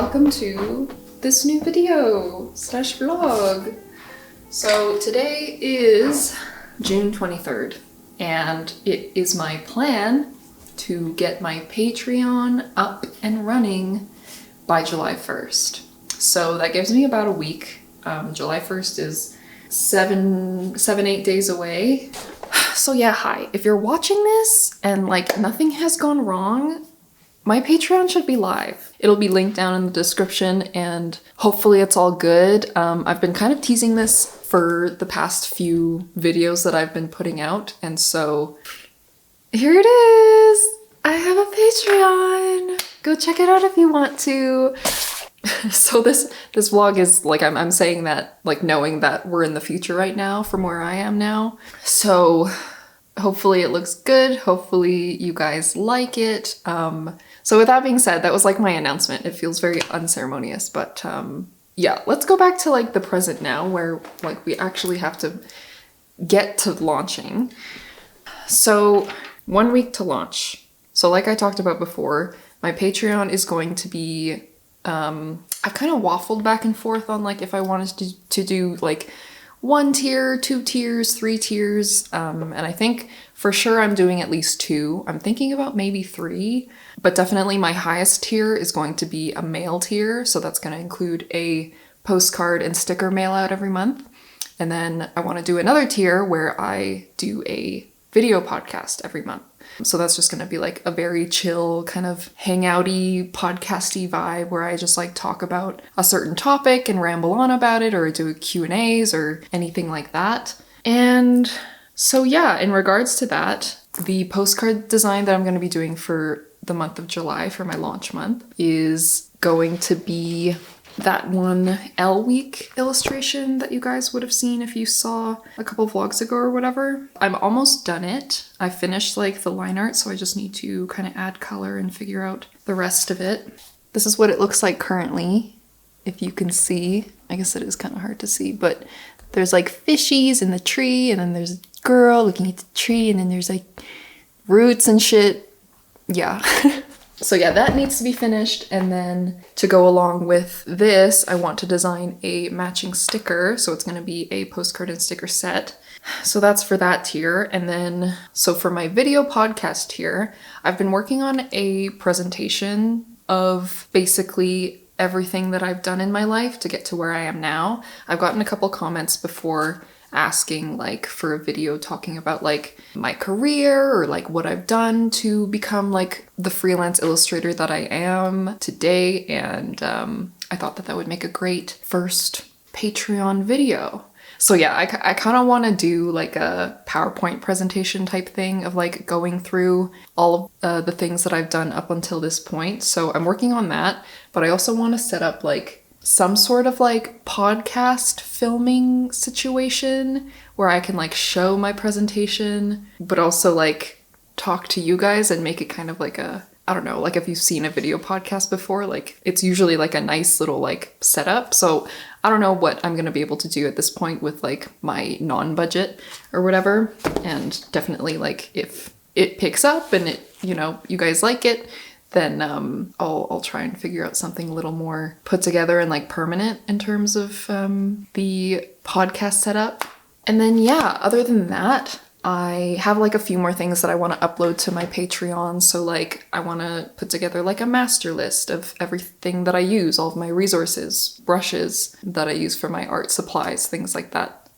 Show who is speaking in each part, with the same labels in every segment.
Speaker 1: welcome to this new video / vlog. So today is June 23rd and it is my plan to get my Patreon up and running by July 1st. So that gives me about a week. July 1st is 8 days away. So yeah, hi. If you're watching this and like nothing has gone wrong, my Patreon should be live. It'll be linked down in the description and hopefully it's all good. I've been kind of teasing this for the past few videos that I've been putting out, and so here it is! I have a Patreon! Go check it out if you want to. So this vlog is like, I'm saying that like knowing that we're in the future right now from where I am now. So hopefully it looks good. Hopefully you guys like it. So with that being said, that was like my announcement. It feels very unceremonious, but yeah, let's go back to like the present now where like we actually have to get to launching. So 1 week to launch. So like I talked about before, my Patreon is going to be, I've kind of waffled back and forth on like if I wanted to do like 1 tier, 2 tiers, 3 tiers, and I think for sure I'm doing at least 2. I'm thinking about maybe 3, but definitely my highest tier is going to be a mail tier, so that's going to include a postcard and sticker mail out every month. And then I want to do another tier where I do a video podcast every month. So that's just going to be like a very chill kind of hangouty, podcasty vibe where I just like talk about a certain topic and ramble on about it, or do Q&As or anything like that. And so yeah, in regards to that, the postcard design that I'm going to be doing for the month of July for my launch month is going to be that one L week illustration that you guys would have seen if you saw a couple vlogs ago or whatever. I'm almost done it. I finished like the line art, so I just need to kind of add color and figure out the rest of it. This is what it looks like currently, if you can see. I guess it is kind of hard to see, but there's like fishies in the tree, and then there's a girl looking at the tree, and then there's like roots and shit. Yeah. So yeah, that needs to be finished, and then to go along with this, I want to design a matching sticker, so it's going to be a postcard and sticker set. So that's for that tier, and then, so for my video podcast tier, I've been working on a presentation of basically everything that I've done in my life to get to where I am now. I've gotten a couple comments before asking like for a video talking about like my career or like what I've done to become like the freelance illustrator that I am today, and I thought that would make a great first Patreon video. So yeah, I kind of want to do like a PowerPoint presentation type thing of like going through all of the things that I've done up until this point. So I'm working on that, but I also want to set up like some sort of like podcast filming situation where I can like show my presentation, but also like talk to you guys and make it kind of like a, I don't know, like if you've seen a video podcast before, like it's usually like a nice little like setup. So I don't know what I'm going to be able to do at this point with like my non-budget or whatever. And definitely like if it picks up and it, you know, you guys like it, then I'll try and figure out something a little more put together and like permanent in terms of the podcast setup. And then yeah, other than that, I have like a few more things that I want to upload to my Patreon. So like I want to put together like a master list of everything that I use, all of my resources, brushes that I use for my art supplies, things like that,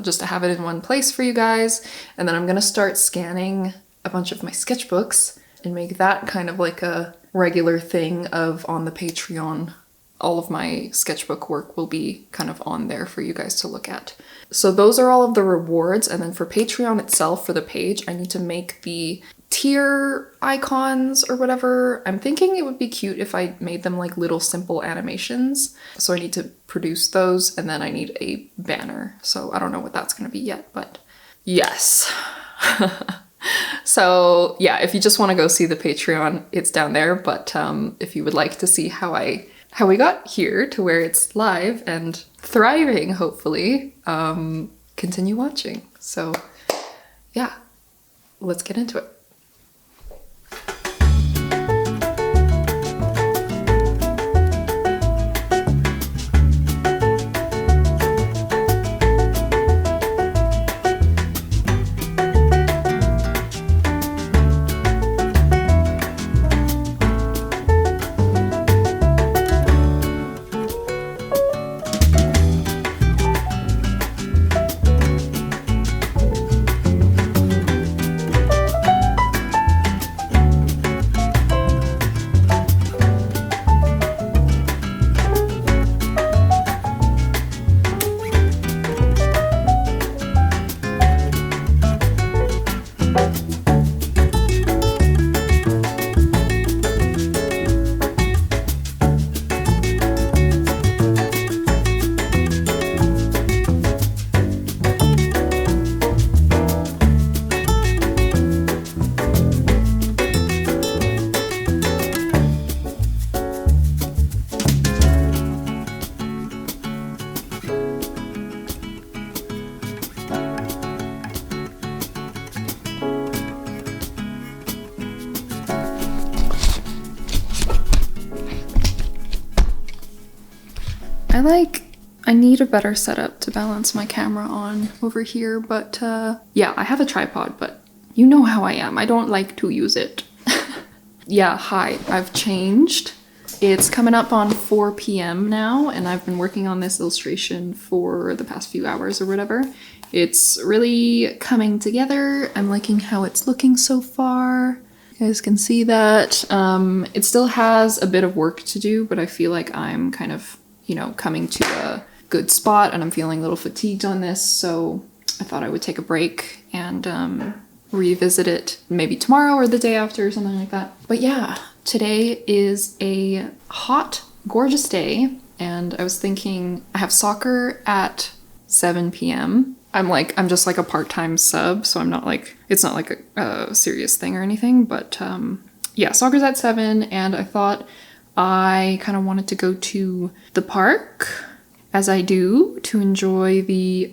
Speaker 1: just to have it in one place for you guys. And then I'm going to start scanning a bunch of my sketchbooks and make that kind of like a regular thing of on the Patreon. All of my sketchbook work will be kind of on there for you guys to look at. So those are all of the rewards. And then for Patreon itself, for the page, I need to make the tier icons or whatever. I'm thinking it would be cute if I made them like little simple animations. So I need to produce those, and then I need a banner. So I don't know what that's going to be yet, but yes. So yeah, if you just want to go see the Patreon, it's down there. But if you would like to see how we got here to where it's live and thriving, hopefully, continue watching. So yeah, let's get into it. I need a better setup to balance my camera on over here, but yeah, I have a tripod, but you know how I am. I don't like to use it. Yeah, hi, I've changed. It's coming up on 4 p.m. now, and I've been working on this illustration for the past few hours or whatever. It's really coming together. I'm liking how it's looking so far. You guys can see that. It still has a bit of work to do, but I feel like I'm kind of, you know, coming to a good spot, and I'm feeling a little fatigued on this, so I thought I would take a break and revisit it maybe tomorrow or the day after or something like that. But yeah, today is a hot, gorgeous day, and I was thinking I have soccer at 7 p.m. I'm just like a part-time sub, so I'm not like, it's not like a serious thing or anything, but yeah, soccer's at 7, and I thought I kind of wanted to go to the park, as I do, to enjoy the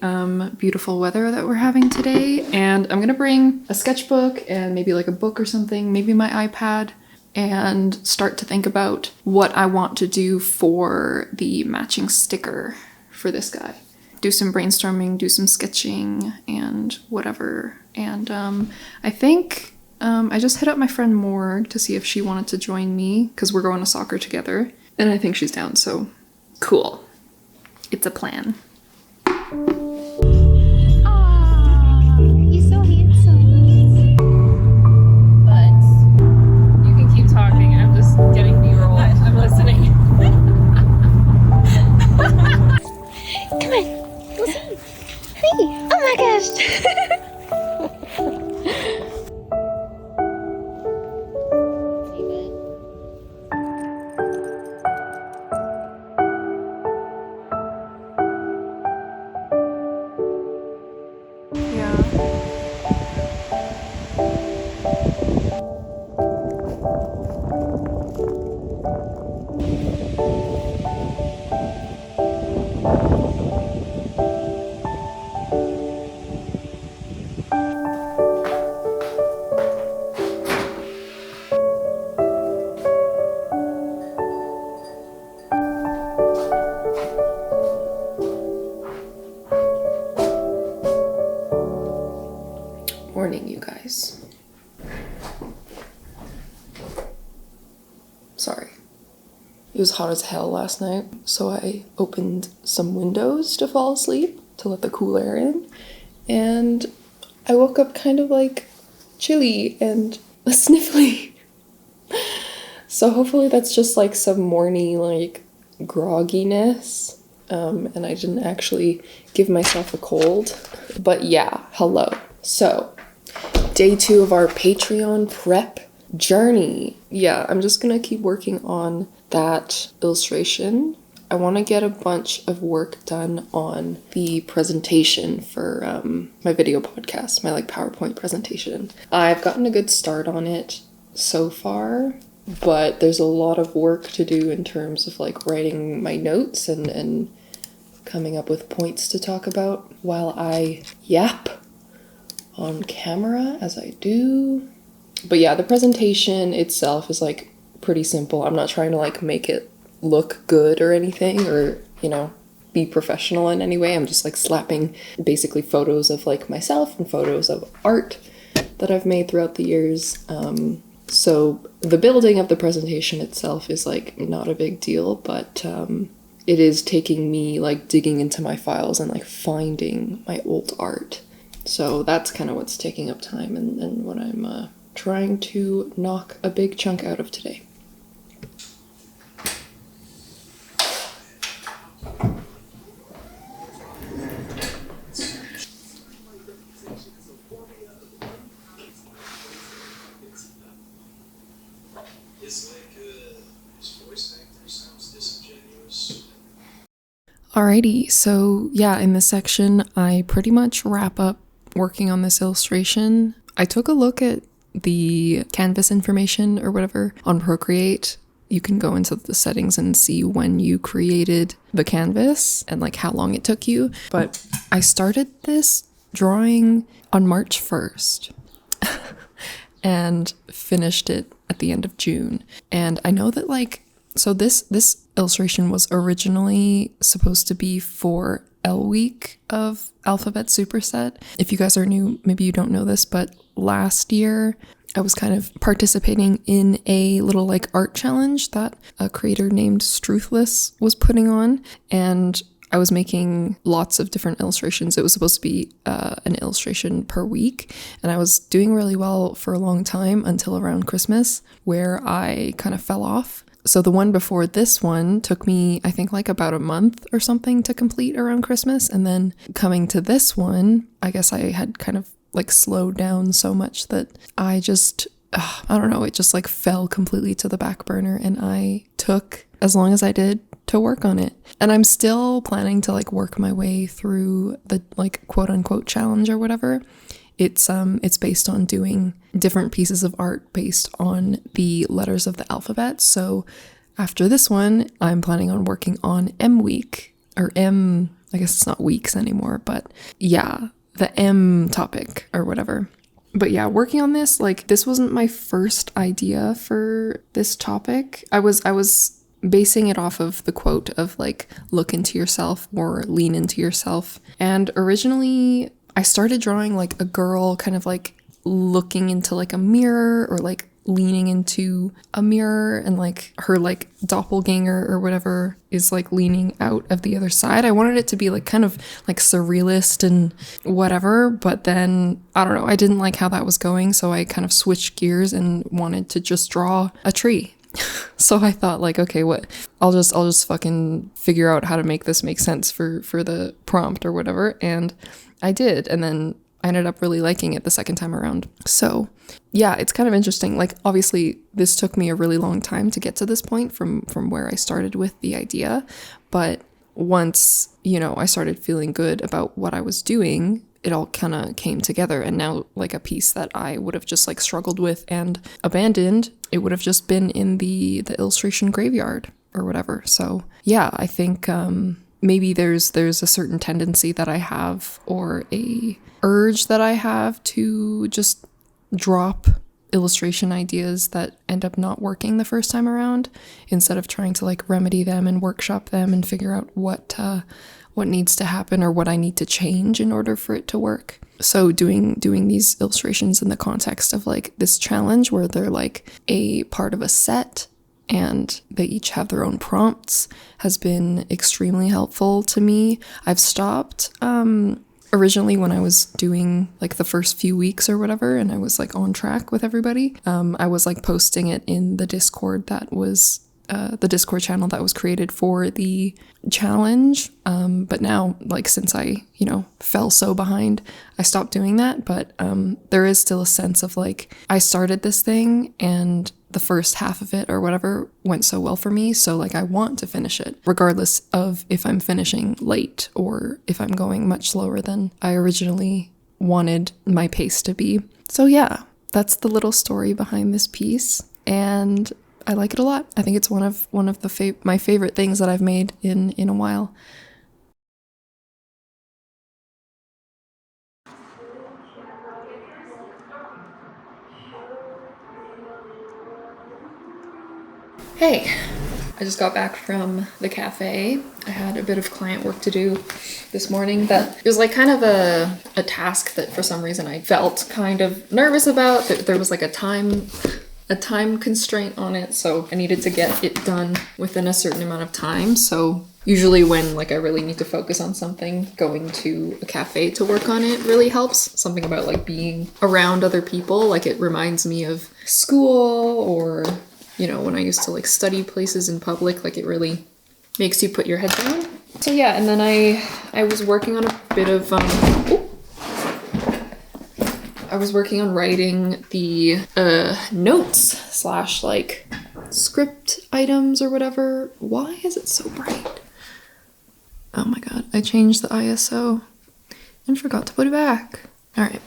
Speaker 1: beautiful weather that we're having today. And I'm gonna bring a sketchbook and maybe like a book or something, maybe my iPad, and start to think about what I want to do for the matching sticker for this guy. Do some brainstorming, do some sketching, and whatever. And I think I just hit up my friend Morg to see if she wanted to join me, because we're going to soccer together. And I think she's down, so cool. It's a plan.
Speaker 2: Aww, you're so handsome.
Speaker 1: But you can keep talking. I'm just getting B-roll. I'm listening.
Speaker 2: Come on, go see. Hey, oh my gosh.
Speaker 1: Morning, you guys. Sorry. It was hot as hell last night, so I opened some windows to fall asleep, to let the cool air in, and I woke up kind of like chilly and sniffly. So hopefully that's just like some morning like grogginess, and I didn't actually give myself a cold. But yeah, hello. So, day 2 of our Patreon prep journey. Yeah, I'm just gonna keep working on that illustration. I want to get a bunch of work done on the presentation for my video podcast, my like PowerPoint presentation. I've gotten a good start on it so far, but there's a lot of work to do in terms of like writing my notes and coming up with points to talk about while I yap on camera as I do. But yeah, the presentation itself is like pretty simple. I'm not trying to like make it look good or anything, or, you know, be professional in any way. I'm just like slapping basically photos of like myself and photos of art that I've made throughout the years. So the building of the presentation itself is like not a big deal, but it is taking me like digging into my files and like finding my old art. So that's kind of what's taking up time and what I'm trying to knock a big chunk out of today. Alrighty, so yeah, in this section, I pretty much wrap up working on this illustration. I took a look at the canvas information or whatever on Procreate. You can go into the settings and see when you created the canvas and like how long it took you. But I started this drawing on March 1st and finished it at the end of June. And I know that like So this illustration was originally supposed to be for L week of Alphabet Superset. If you guys are new, maybe you don't know this, but last year I was kind of participating in a little like art challenge that a creator named Struthless was putting on, and I was making lots of different illustrations. It was supposed to be an illustration per week, and I was doing really well for a long time until around Christmas, where I kind of fell off. So the one before this one took me, I think, like about a month or something to complete around Christmas, and then coming to this one, I guess I had kind of like slowed down so much that I just, I don't know, it just like fell completely to the back burner, and I took as long as I did to work on it. And I'm still planning to like work my way through the like quote unquote challenge or whatever. It's based on doing different pieces of art based on the letters of the alphabet. So after this one, I'm planning on working on M week, or M, I guess it's not weeks anymore, but yeah, the M topic or whatever. But yeah, working on this, like this wasn't my first idea for this topic. I was basing it off of the quote of like, look into yourself or lean into yourself. And originally I started drawing like a girl kind of like looking into like a mirror, or like leaning into a mirror, and like her like doppelganger or whatever is like leaning out of the other side. I wanted it to be like kind of like surrealist and whatever, but then I don't know, I didn't like how that was going, so I kind of switched gears and wanted to just draw a tree. So I thought like, okay, what? I'll just fucking figure out how to make this make sense for the prompt or whatever, and I did, and then I ended up really liking it the second time around. So yeah, it's kind of interesting. Like obviously this took me a really long time to get to this point from where I started with the idea, but once, you know, I started feeling good about what I was doing, it all kind of came together. And now like a piece that I would have just like struggled with and abandoned, it would have just been in the illustration graveyard or whatever. So yeah, I think maybe there's a certain tendency that I have, or a urge that I have, to just drop illustration ideas that end up not working the first time around, instead of trying to like remedy them and workshop them and figure out what needs to happen or what I need to change in order for it to work. So doing these illustrations in the context of like this challenge where they're like a part of a set and they each have their own prompts has been extremely helpful to me. I've stopped originally when I was doing like the first few weeks or whatever, and I was like on track with everybody. I was like posting it in the Discord that was the Discord channel that was created for the challenge. But now, like, since I, you know, fell so behind, I stopped doing that. But there is still a sense of like, I started this thing and the first half of it or whatever went so well for me. So like, I want to finish it regardless of if I'm finishing late or if I'm going much slower than I originally wanted my pace to be. So yeah, that's the little story behind this piece. And I like it a lot. I think it's one of the my favorite things that I've made in a while. Hey, I just got back from the cafe. I had a bit of client work to do this morning that it was like kind of a task that for some reason I felt kind of nervous about. There was like a time constraint on it, so I needed to get it done within a certain amount of time. So usually when like I really need to focus on something, going to a cafe to work on it really helps. Something about like being around other people, like it reminds me of school, or you know, when I used to like study places in public, like it really makes you put your head down. So yeah, and then I was working on a bit of I was working on writing the notes slash like script items or whatever. Why is it so bright? Oh my god, I changed the ISO and forgot to put it back. All right.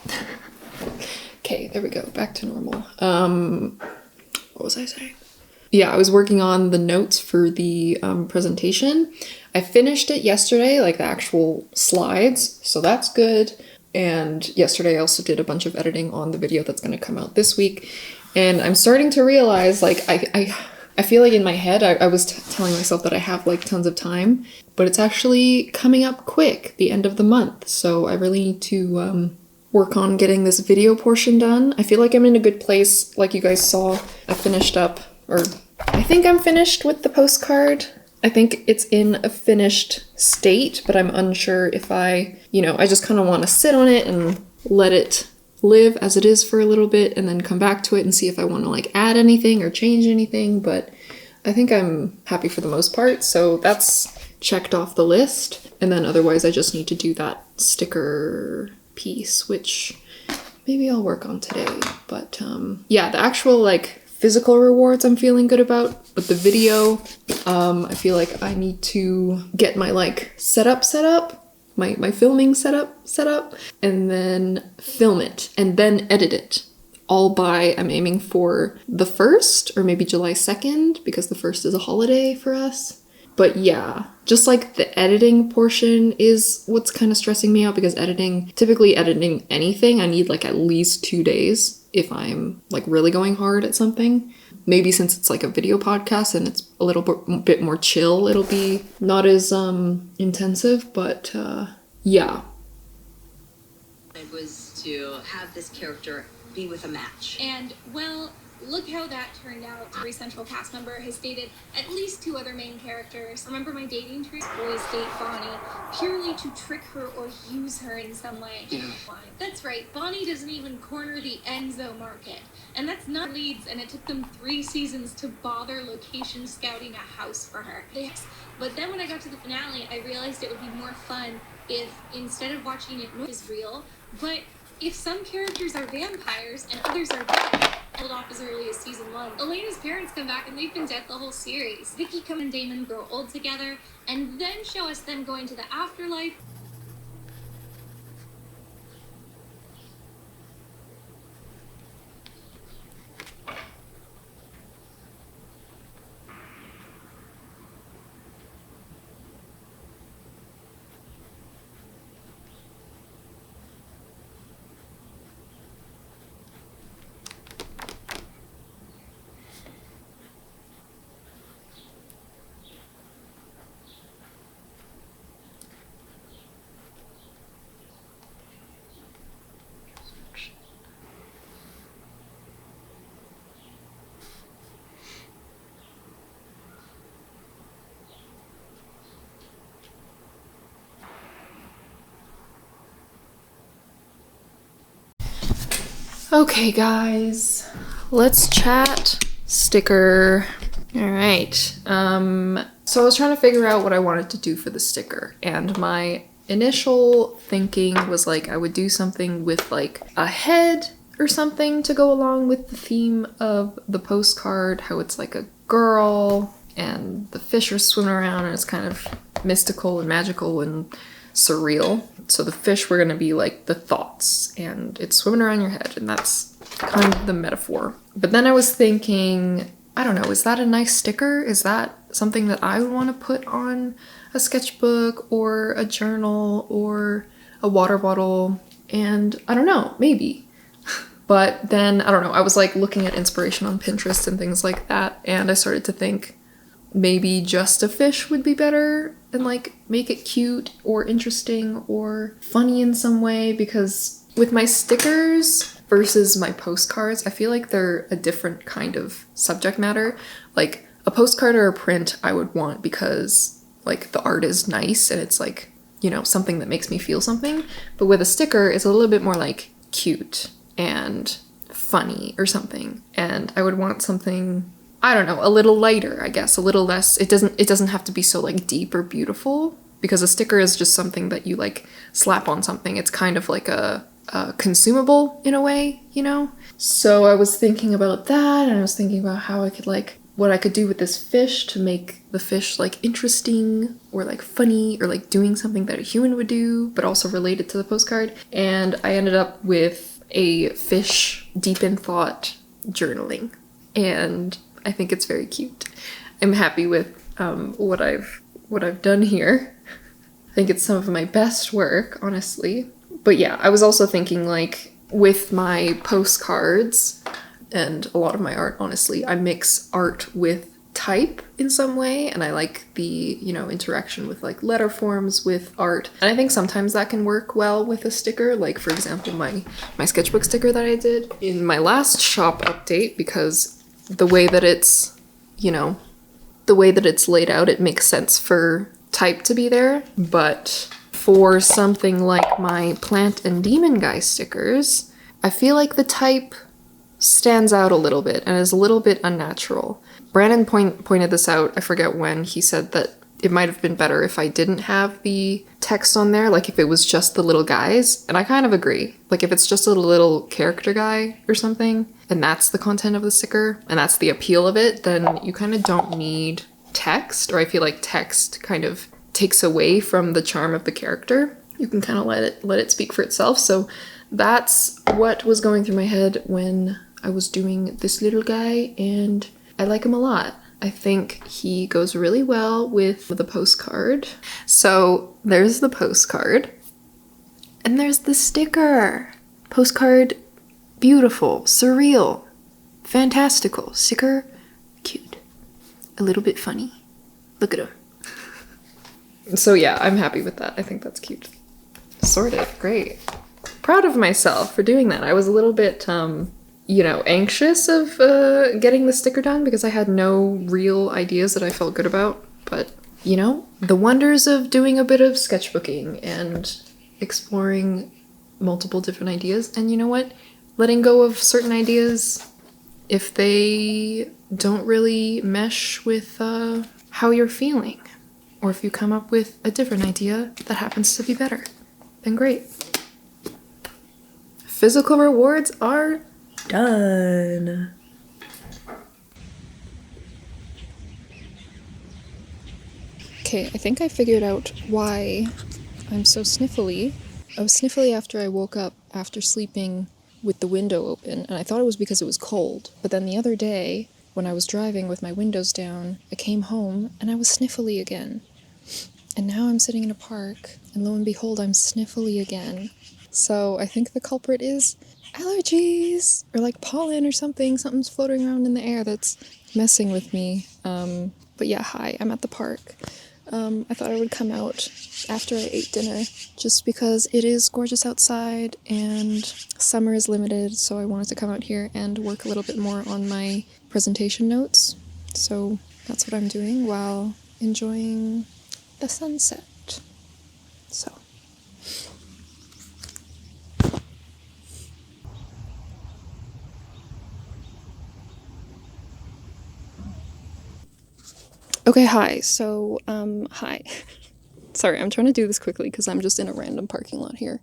Speaker 1: Okay, there we go. Back to normal. What was I saying? Yeah, I was working on the notes for the presentation. I finished it yesterday, like the actual slides, so that's good. And yesterday I also did a bunch of editing on the video that's going to come out this week. And I'm starting to realize, like, I feel like in my head, I was telling myself that I have like tons of time, but it's actually coming up quick, the end of the month. So I really need to work on getting this video portion done. I feel like I'm in a good place. Like you guys saw, I finished up, or I think I'm finished with the postcard. I think it's in a finished state, but I'm unsure if I just kind of want to sit on it and let it live as it is for a little bit and then come back to it and see if I want to like add anything or change anything. But I think I'm happy for the most part. So that's checked off the list. And then otherwise I just need to do that sticker piece, which maybe I'll work on today. But yeah, the actual like physical rewards I'm feeling good about, but the video, I feel like I need to get my like setup, my filming setup, and then film it, and then edit it. All by, I'm aiming for the 1st, or maybe July 2nd, because the 1st is a holiday for us. But yeah, just like the editing portion is what's kind of stressing me out, because typically editing anything, I need like at least 2 days if I'm like really going hard at something. Maybe since it's like a video podcast and it's a little bit more chill, it'll be not as intensive, but yeah.
Speaker 3: It was to have this character be with a match.
Speaker 4: And, well, look how that turned out. Every central cast member has dated at least 2 other main characters. Remember my dating trick? Boys date Bonnie purely to trick her or use her in some way.
Speaker 3: Yeah.
Speaker 4: That's right, Bonnie doesn't even corner the Enzo market. And that's not Leeds, and it took them 3 seasons to bother location scouting a house for her. But then when I got to the finale, I realized it would be more fun if, instead of watching it is real, but if some characters are vampires and others are dead, held off as early as season 1. Elena's parents come back and they've been dead the whole series. Vicky and Damon grow old together, and then show us them going to the afterlife.
Speaker 1: Okay, guys, let's chat sticker. All right. So I was trying to figure out what I wanted to do for the sticker, and my initial thinking was like I would do something with like a head or something to go along with the theme of the postcard, how it's like a girl and the fish are swimming around and it's kind of mystical and magical and surreal. So the fish were gonna be like the thoughts and it's swimming around your head, and that's kind of the metaphor. But then I was thinking, I don't know, is that a nice sticker? Is that something that I would want to put on a sketchbook or a journal or a water bottle? And I don't know, maybe. But then, I don't know, I was like looking at inspiration on Pinterest and things like that, and I started to think maybe just a fish would be better and like make it cute or interesting or funny in some way, because with my stickers versus my postcards, I feel like they're a different kind of subject matter. Like a postcard or a print I would want because like the art is nice and it's like, you know, something that makes me feel something. But with a sticker, it's a little bit more like cute and funny or something. And I would want something, I don't know, a little lighter, I guess, a little less. It doesn't have to be so like deep or beautiful, because a sticker is just something that you like slap on something. It's kind of like a consumable in a way, you know? So I was thinking about that, and I was thinking about how I could like, what I could do with this fish to make the fish like interesting or like funny or like doing something that a human would do, but also related to the postcard. And I ended up with a fish deep in thought journaling, and I think it's very cute. I'm happy with what I've done here. I think it's some of my best work, honestly. But yeah, I was also thinking like with my postcards and a lot of my art, honestly, I mix art with type in some way, and I like the, you know, interaction with like letter forms with art. And I think sometimes that can work well with a sticker, like for example my sketchbook sticker that I did in my last shop update, because the way that it's, you know, the way that it's laid out, it makes sense for type to be there. But for something like my plant and demon guy stickers, I feel like the type stands out a little bit and is a little bit unnatural. Brandon pointed this out, I forget when, he said that it might have been better if I didn't have the text on there, like if it was just the little guys, and I kind of agree. Like if it's just a little character guy or something, and that's the content of the sticker, and that's the appeal of it, then you kind of don't need text, or I feel like text kind of takes away from the charm of the character. You can kind of let it speak for itself. So that's what was going through my head when I was doing this little guy, and I like him a lot. I think he goes really well with the postcard. So there's the postcard, and there's the sticker. Postcard, beautiful, surreal, fantastical. Sticker, cute, a little bit funny. Look at him. So yeah, I'm happy with that. I think that's cute. Sorted, great. Proud of myself for doing that. I was a little bit, you know, anxious of getting the sticker done because I had no real ideas that I felt good about. But, you know, the wonders of doing a bit of sketchbooking and exploring multiple different ideas. And you know what? Letting go of certain ideas if they don't really mesh with how you're feeling. Or if you come up with a different idea that happens to be better, then great. Physical rewards are done. Okay, I think I figured out why I'm so sniffly. I was sniffly after I woke up after sleeping with the window open, and I thought it was because it was cold. But then the other day, when I was driving with my windows down, I came home and I was sniffly again. And now I'm sitting in a park, and lo and behold, I'm sniffly again. So I think the culprit is allergies, or like pollen or something. Something's floating around in the air that's messing with me. But yeah, hi, I'm at the park. I thought I would come out after I ate dinner, just because it is gorgeous outside and summer is limited, so I wanted to come out here and work a little bit more on my presentation notes. So that's what I'm doing while enjoying the sunset. So. Okay, hi. So, hi. Sorry, I'm trying to do this quickly because I'm just in a random parking lot here.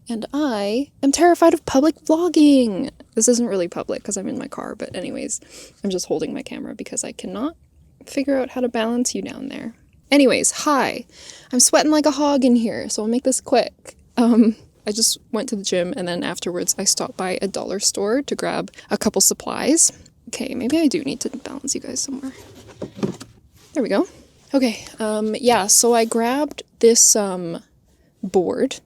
Speaker 1: And I am terrified of public vlogging. This isn't really public because I'm in my car, but anyways, I'm just holding my camera because I cannot figure out how to balance you down there. Anyways, hi. I'm sweating like a hog in here, so I'll make this quick. I just went to the gym, and then afterwards I stopped by a dollar store to grab a couple supplies. Okay, maybe I do need to balance you guys somewhere. There we go. Okay, yeah, so I grabbed this board.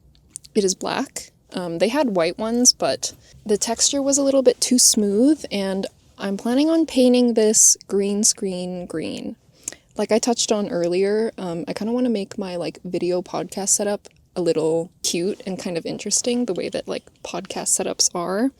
Speaker 1: It is black. They had white ones, but the texture was a little bit too smooth, and I'm planning on painting this green screen green. Like I touched on earlier, I kind of want to make my like video podcast setup a little cute and kind of interesting, the way that like podcast setups are.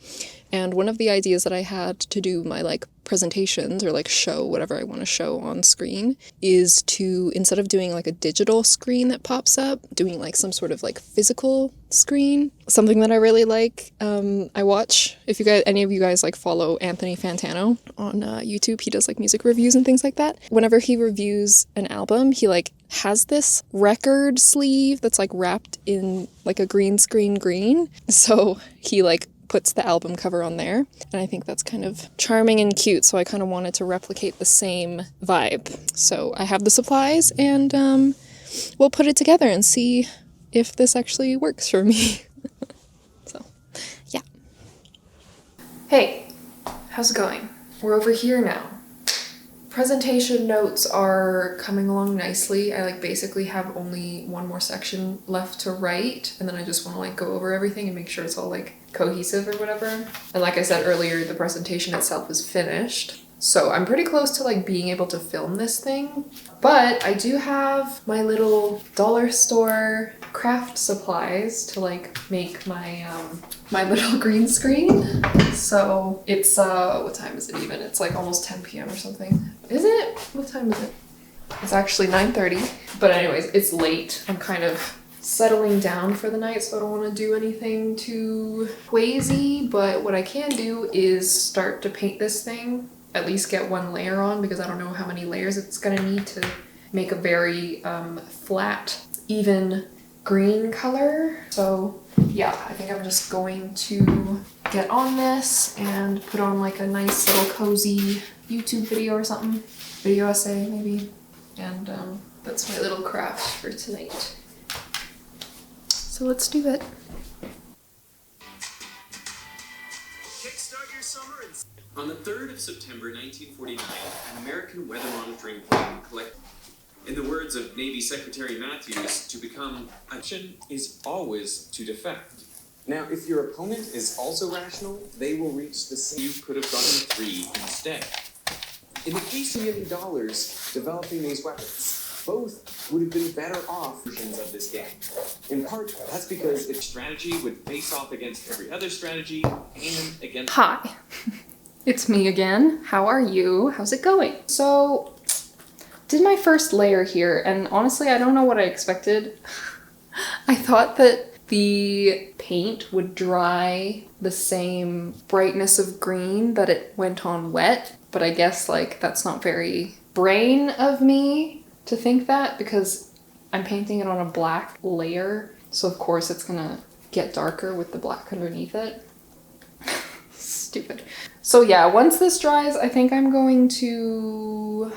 Speaker 1: And one of the ideas that I had to do my like presentations or like show whatever I want to show on screen is to, instead of doing like a digital screen that pops up, doing like some sort of like physical screen. Something that I really like. I watch, if you guys, any of you guys like follow Anthony Fantano on YouTube, he does like music reviews and things like that. Whenever he reviews an album, he like has this record sleeve that's like wrapped in like a green screen green. So he like puts the album cover on there, and I think that's kind of charming and cute, so I kind of wanted to replicate the same vibe. So I have the supplies, and we'll put it together and see if this actually works for me. So, yeah. Hey, how's it going? We're over here now. Presentation notes are coming along nicely. I like basically have only one more section left to write, and then I just want to like go over everything and make sure it's all like cohesive or whatever. And like I said earlier, the presentation itself is finished. So I'm pretty close to like being able to film this thing, but I do have my little dollar store craft supplies to like make my my little green screen. So it's what time is it even? It's like almost 10 p.m. or something. Is it? What time is it? It's actually 9:30. But anyways, it's late. I'm kind of settling down for the night, so I don't want to do anything too crazy, but what I can do is start to paint this thing, at least get one layer on, because I don't know how many layers it's gonna need to make a very flat, even green color. So yeah, I think I'm just going to get on this and put on like a nice little cozy YouTube video or something, video essay maybe, and that's my little craft for tonight. So let's do it.
Speaker 5: Kickstart your summer on the 3rd of September 1949, an American weather monitoring plane collected. In the words of Navy Secretary Matthews, to become action is always to defect. Now, if your opponent is also rational, they will reach the same. You could have gotten 3 instead. In the case of $1 million developing these weapons, both would have been better off versions of this game. In part, that's because its strategy would face off against every other strategy and against...
Speaker 1: Hi, it's me again. How are you? How's it going? So, did my first layer here, and honestly, I don't know what I expected. I thought that the paint would dry the same brightness of green that it went on wet, but I guess like that's not very brain of me to think that, because I'm painting it on a black layer, so of course it's gonna get darker with the black underneath it. Stupid. So yeah, once this dries, I think I'm going to...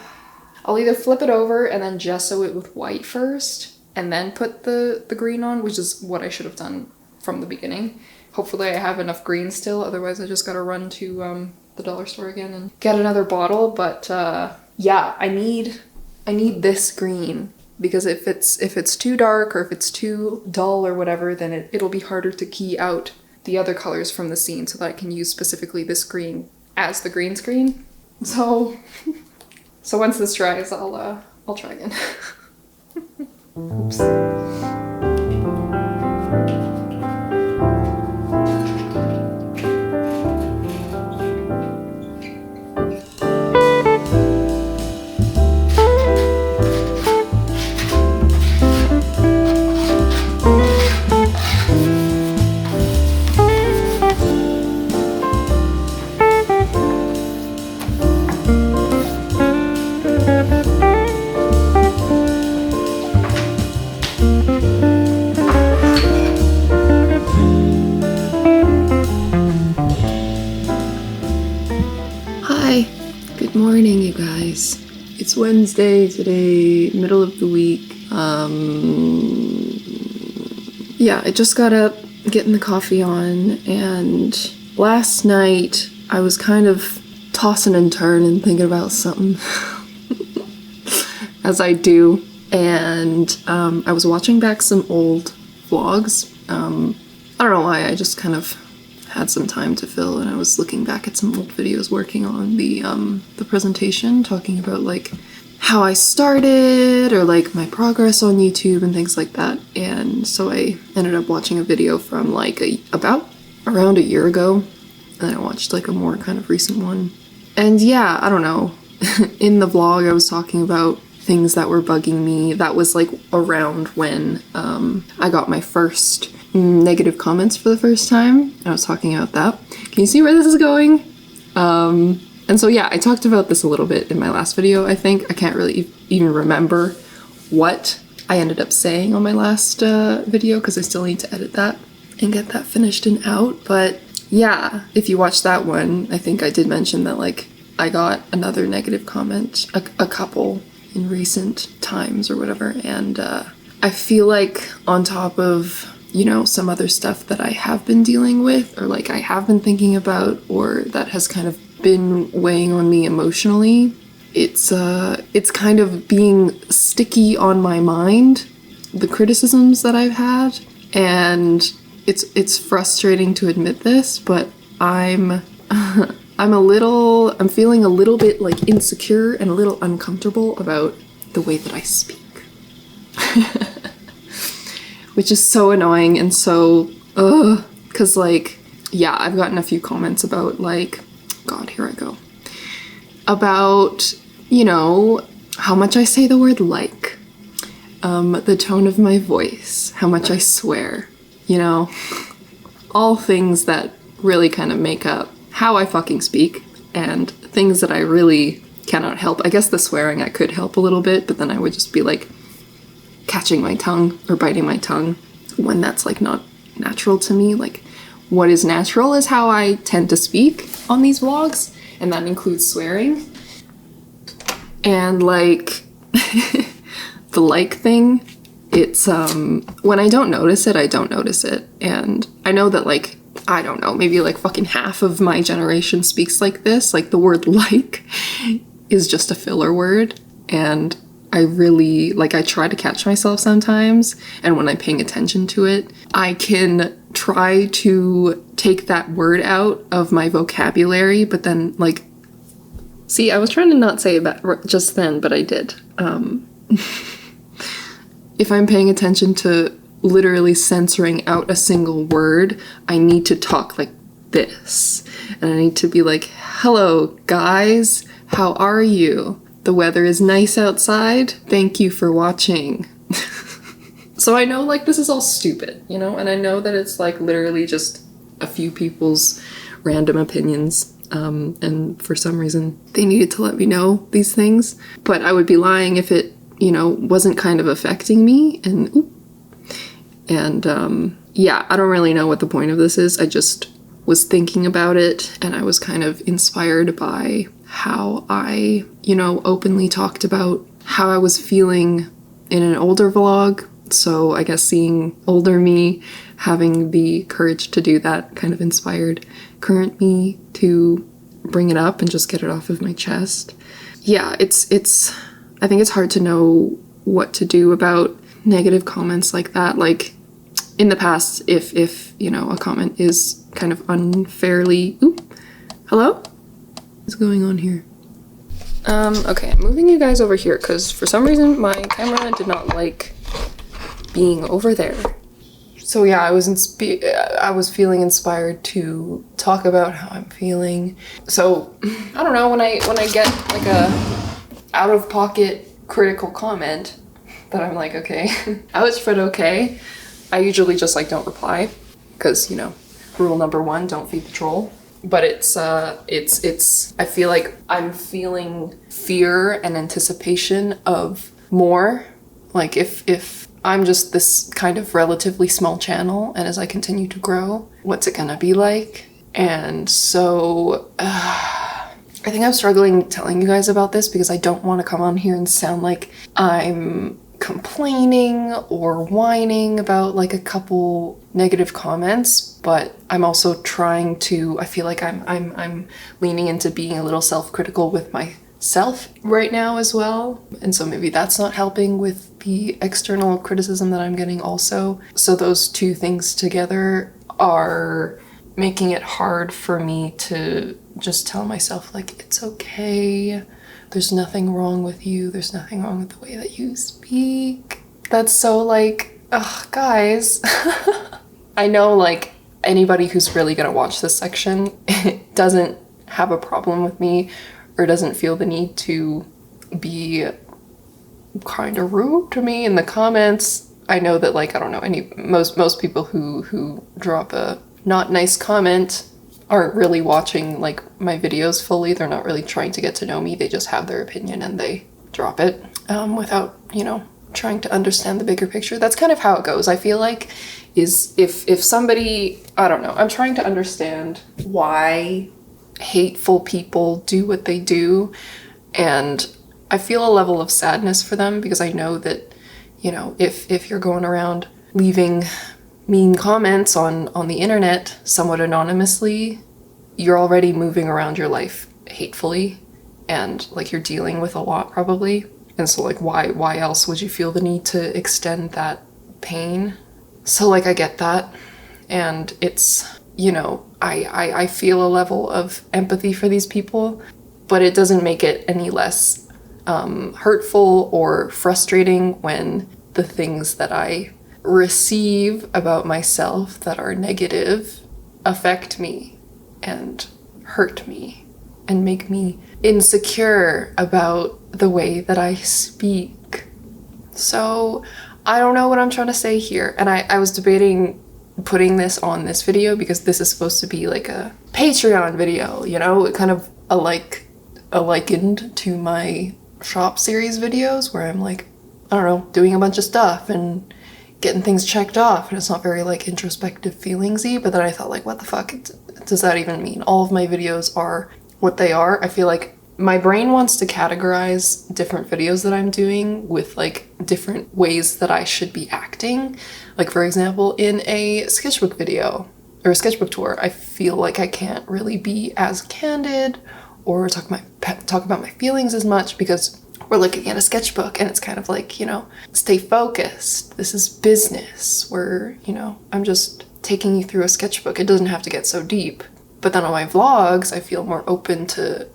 Speaker 1: I'll either flip it over and then gesso it with white first, and then put the green on, which is what I should have done from the beginning. Hopefully I have enough green still, otherwise I just gotta run to the dollar store again and get another bottle, but yeah, I need this green, because if it's too dark or if it's too dull or whatever, then it'll be harder to key out the other colors from the scene so that I can use specifically this green as the green screen. So once this dries, I'll try again. Oops. Morning, you guys. It's Wednesday today, middle of the week. Yeah, I just got up, getting the coffee on, and last night I was kind of tossing and turning, thinking about something, as I do, and I was watching back some old vlogs. I don't know why, I just kind of had some time to fill, and I was looking back at some old videos working on the presentation, talking about like how I started or like my progress on YouTube and things like that. And so I ended up watching a video from like about around a year ago, and I watched like a more kind of recent one. And yeah, I don't know. In the vlog I was talking about things that were bugging me. That was like around when I got my first negative comments for the first time. I was talking about that. Can you see where this is going? And so yeah, I talked about this a little bit in my last video, I think. I can't really even remember what I ended up saying on my last video, because I still need to edit that and get that finished and out. But yeah, if you watch that one, I think I did mention that like I got another negative comment, a couple in recent times or whatever, and I feel like on top of, you know, some other stuff that I have been dealing with, or like I have been thinking about, or that has kind of been weighing on me emotionally, it's kind of being sticky on my mind, the criticisms that I've had, and it's frustrating to admit this, but I'm I'm feeling a little bit like insecure and a little uncomfortable about the way that I speak. Which is so annoying and so, because like, yeah, I've gotten a few comments about like, God, here I go. About, you know, how much I say the word like, the tone of my voice, how much I swear, you know, all things that really kind of make up how I fucking speak and things that I really cannot help. I guess the swearing I could help a little bit, but then I would just be like catching my tongue or biting my tongue when that's like not natural to me. Like what is natural is how I tend to speak on these vlogs, and that includes swearing. And like the like thing, it's when I don't notice it, I don't notice it. And I know that like, I don't know, maybe like fucking half of my generation speaks like this. Like the word like is just a filler word, and I really, like, I try to catch myself sometimes, and when I'm paying attention to it, I can try to take that word out of my vocabulary, but then, like, see, I was trying to not say it just then, but I did. If I'm paying attention to literally censoring out a single word, I need to talk like this, and I need to be like, hello, guys, how are you? The weather is nice outside. Thank you for watching. So I know like this is all stupid, you know, and I know that it's like literally just a few people's random opinions. And for some reason they needed to let me know these things, but I would be lying if it, you know, wasn't kind of affecting me. And yeah, I don't really know what the point of this is. I just was thinking about it, and I was kind of inspired by how I, you know, openly talked about how I was feeling in an older vlog. So I guess seeing older me having the courage to do that kind of inspired current me to bring it up and just get it off of my chest. Yeah, it's I think it's hard to know what to do about negative comments like that. Like in the past, if you know, a comment is kind of unfairly, hello? What's going on here? Okay, I'm moving you guys over here because for some reason my camera did not like being over there. So yeah, I was feeling inspired to talk about how I'm feeling. So I don't know, when I get like a out of pocket critical comment that I'm like, okay, ouch, but okay, I usually just like don't reply because, you know, rule number 1, don't feed the troll. But it's I feel like I'm feeling fear and anticipation of more. Like if I'm just this kind of relatively small channel, and as I continue to grow, what's it gonna be like? And so I think I'm struggling telling you guys about this because I don't want to come on here and sound like I'm complaining or whining about like a couple negative comments, but I'm also trying to, I feel like I'm leaning into being a little self-critical with myself right now as well. And so maybe that's not helping with the external criticism that I'm getting also. So those two things together are making it hard for me to just tell myself like, it's okay. There's nothing wrong with you. There's nothing wrong with the way that you speak. That's so like, ugh, guys. I know like anybody who's really gonna watch this section doesn't have a problem with me or doesn't feel the need to be kind of rude to me in the comments. I know that like, I don't know, most people who drop a not nice comment aren't really watching like my videos fully. They're not really trying to get to know me. They just have their opinion and they drop it without, you know, trying to understand the bigger picture. That's kind of how it goes. I feel like is if somebody, I don't know, I'm trying to understand why hateful people do what they do, and I feel a level of sadness for them because I know that, you know, if you're going around leaving mean comments on the internet somewhat anonymously, you're already moving around your life hatefully, and like you're dealing with a lot probably. And so like why else would you feel the need to extend that pain? So like I get that, and it's you know, I feel a level of empathy for these people, but it doesn't make it any less hurtful or frustrating when the things that I receive about myself that are negative affect me and hurt me and make me insecure about the way that I speak. So I don't know what I'm trying to say here. And I was debating putting this on this video because this is supposed to be like a Patreon video, you know, kind of likened to my shop series videos where I'm like, I don't know, doing a bunch of stuff and getting things checked off, and it's not very like introspective feelingsy. But then I thought, like, what the fuck does that even mean? All of my videos are what they are. I feel like my brain wants to categorize different videos that I'm doing with like different ways that I should be acting. Like, for example, in a sketchbook video or a sketchbook tour, I feel like I can't really be as candid or talk about my feelings as much because we're looking at a sketchbook and it's kind of like, you know, stay focused. This is business. You know, I'm just taking you through a sketchbook. It doesn't have to get so deep. But then on my vlogs, I feel more open to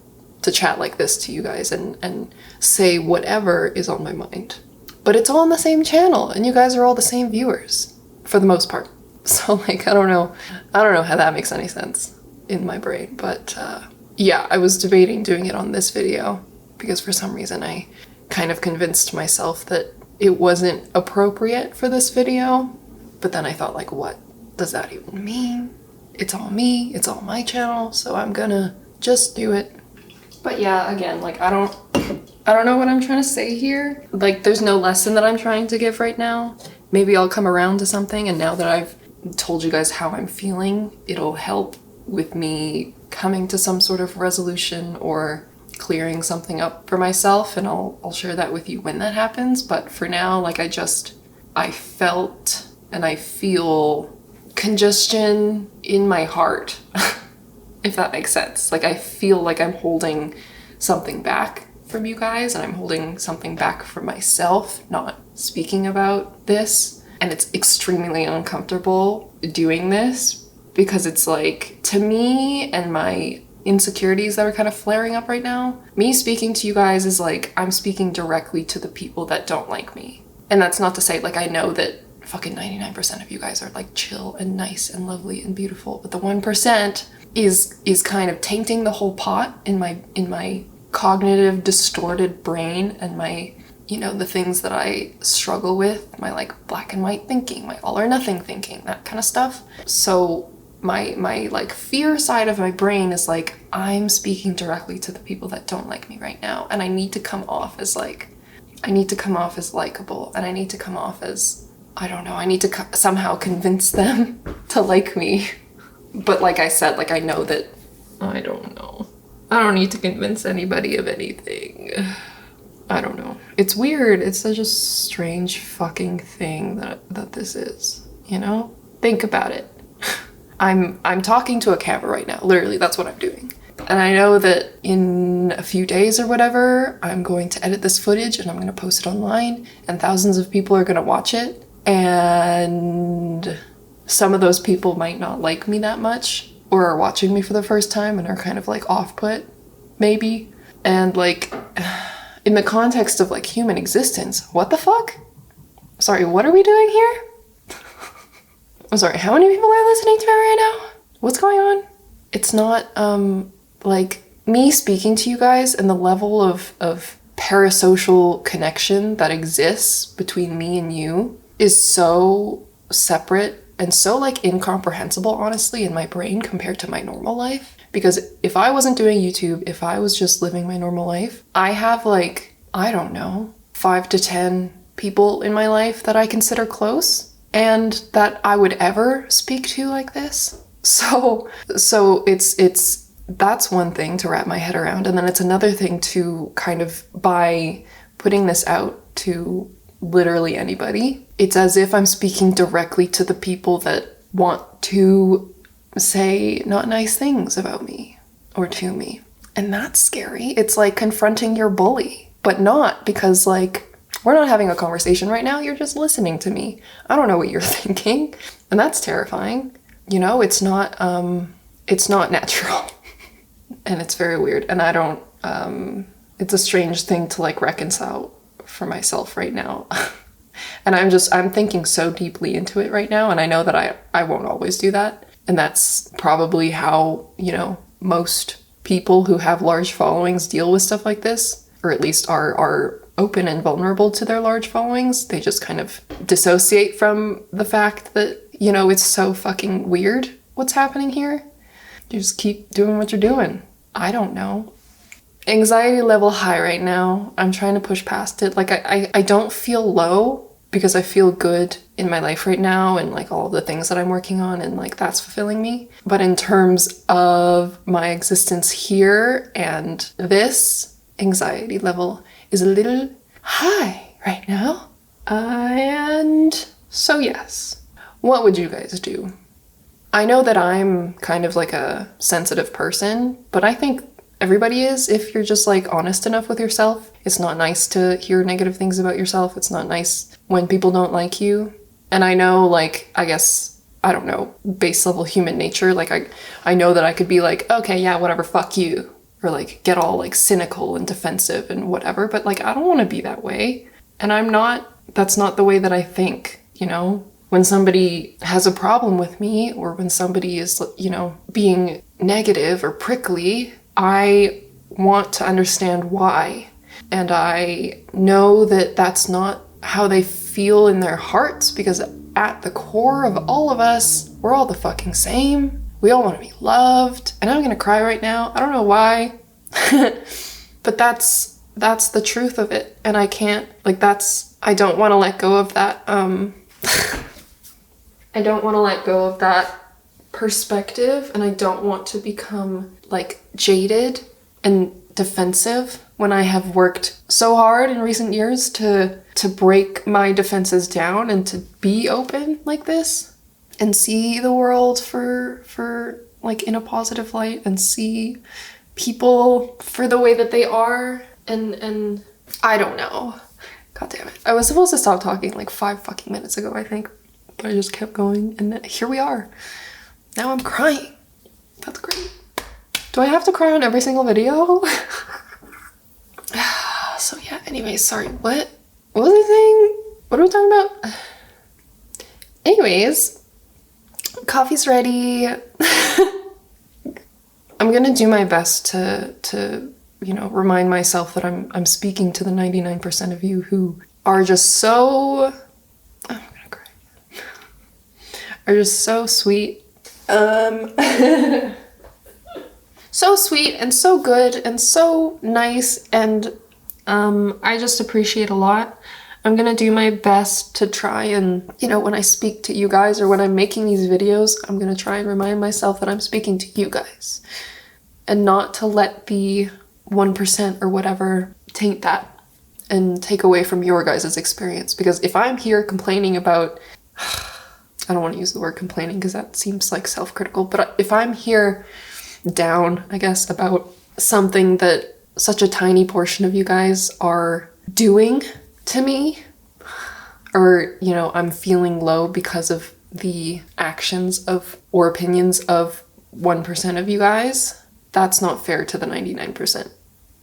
Speaker 1: chat like this to you guys and say whatever is on my mind. But it's all on the same channel and you guys are all the same viewers for the most part. So like, I don't know how that makes any sense in my brain. But yeah, I was debating doing it on this video because for some reason I kind of convinced myself that it wasn't appropriate for this video. But then I thought, like, what does that even mean? It's all me, it's all my channel, so I'm gonna just do it. But yeah, again, like, I don't know what I'm trying to say here. Like, there's no lesson that I'm trying to give right now. Maybe I'll come around to something, and now that I've told you guys how I'm feeling, it'll help with me coming to some sort of resolution or clearing something up for myself, and I'll share that with you when that happens. But for now, like, I felt and I feel congestion in my heart, if that makes sense. Like, I feel like I'm holding something back from you guys, and I'm holding something back from myself, not speaking about this. And it's extremely uncomfortable doing this because it's like, to me and my insecurities that are kind of flaring up right now, me speaking to you guys is like, I'm speaking directly to the people that don't like me. And that's not to say, like, I know that fucking 99% of you guys are like chill and nice and lovely and beautiful, but the 1% is kind of tainting the whole pot in my cognitive distorted brain and my, you know, the things that I struggle with, my like black and white thinking, my all or nothing thinking, that kind of stuff. So my like fear side of my brain is like, I'm speaking directly to the people that don't like me right now, and I need to come off as likable, and I need to come off as, I don't know, I need to somehow convince them to like me. But like I said, like, I know that, I don't know. I don't need to convince anybody of anything. I don't know. It's weird. It's such a strange fucking thing that this is, you know? Think about it. I'm talking to a camera right now. Literally, that's what I'm doing. And I know that in a few days or whatever, I'm going to edit this footage and I'm going to post it online, and thousands of people are going to watch it. And some of those people might not like me that much, or are watching me for the first time and are kind of like off-put, maybe. And like, in the context of like human existence, what the fuck? Sorry, what are we doing here? I'm sorry, how many people are listening to me right now? What's going on? It's not, like, me speaking to you guys and the level of parasocial connection that exists between me and you is so separate and so, like, incomprehensible, honestly, in my brain compared to my normal life. Because if I wasn't doing YouTube, if I was just living my normal life, I have, like, I don't know, 5 to 10 people in my life that I consider close and that I would ever speak to like this. So it's that's one thing to wrap my head around, and then it's another thing to kind of, by putting this out to literally anybody, it's as if I'm speaking directly to the people that want to say not nice things about me or to me. And that's scary. It's like confronting your bully, but not, because like, we're not having a conversation right now, you're just listening to me. I don't know what you're thinking, and that's terrifying. you know, it's not natural. And it's very weird. And I don't, it's a strange thing to like reconcile for myself right now. And I'm thinking so deeply into it right now. And I know that I won't always do that. And that's probably how, you know, most people who have large followings deal with stuff like this, or at least are open and vulnerable to their large followings. They just kind of dissociate from the fact that, you know, it's so fucking weird what's happening here. You just keep doing what you're doing. I don't know. Anxiety level high right now. I'm trying to push past it. Like I don't feel low because I feel good in my life right now and like all of the things that I'm working on, and like that's fulfilling me. But in terms of my existence here and this, anxiety level is a little high right now. And so yes, what would you guys do? I know that I'm kind of like a sensitive person, but I think everybody is if you're just like honest enough with yourself. It's not nice to hear negative things about yourself. It's not nice when people don't like you. And I know, like, I guess, I don't know, base level human nature. Like I know that I could be like, okay, yeah, whatever, fuck you. Or like get all like cynical and defensive and whatever. But like, I don't want to be that way. And that's not the way that I think, you know? When somebody has a problem with me, or when somebody is, you know, being negative or prickly, I want to understand why. And I know that that's not how they feel in their hearts, because at the core of all of us, we're all the fucking same. We all want to be loved. And I'm gonna cry right now. I don't know why. But that's the truth of it. And I can't, like, I don't want to let go of that, I don't want to let go of that perspective, and I don't want to become like jaded and defensive when I have worked so hard in recent years to break my defenses down and to be open like this and see the world for like in a positive light and see people for the way that they are, and I don't know. God damn it. I was supposed to stop talking like 5 fucking minutes ago, I think. But I just kept going, and here we are. Now I'm crying. That's great. Do I have to cry on every single video? So yeah, anyways, sorry. What was I saying? What are we talking about? Anyways, coffee's ready. I'm gonna do my best to you know, remind myself that I'm speaking to the 99% of you who are just so... are just so sweet. So sweet and so good and so nice, and I just appreciate a lot. I'm gonna do my best to try and, you know, when I speak to you guys or when I'm making these videos, I'm gonna try and remind myself that I'm speaking to you guys and not to let the 1% or whatever taint that and take away from your guys' experience. Because if I'm here complaining about I don't want to use the word complaining because that seems like self-critical, but if I'm here down, I guess, about something that such a tiny portion of you guys are doing to me, or, you know, I'm feeling low because of the actions of or opinions of 1% of you guys, that's not fair to the 99%.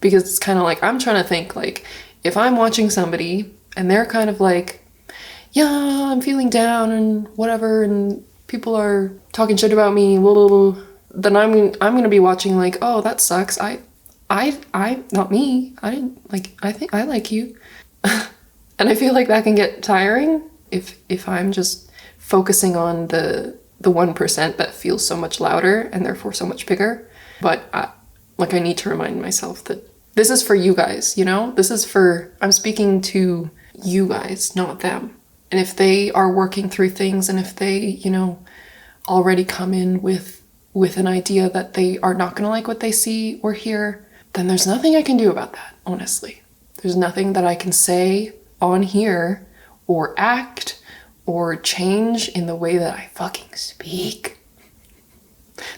Speaker 1: Because it's kind of like, I'm trying to think, like, if I'm watching somebody and they're kind of like, yeah, I'm feeling down and whatever, and people are talking shit about me, blah, blah, blah, then I'm gonna be watching like, oh, that sucks. I not me. I didn't like. I think I like you, and I feel like that can get tiring if I'm just focusing on the 1% that feels so much louder and therefore so much bigger. But I need to remind myself that this is for you guys. You know, I'm speaking to you guys, not them. And if they are working through things, and if they, you know, already come in with an idea that they are not going to like what they see or hear, then there's nothing I can do about that, honestly. There's nothing that I can say on here or act or change in the way that I fucking speak.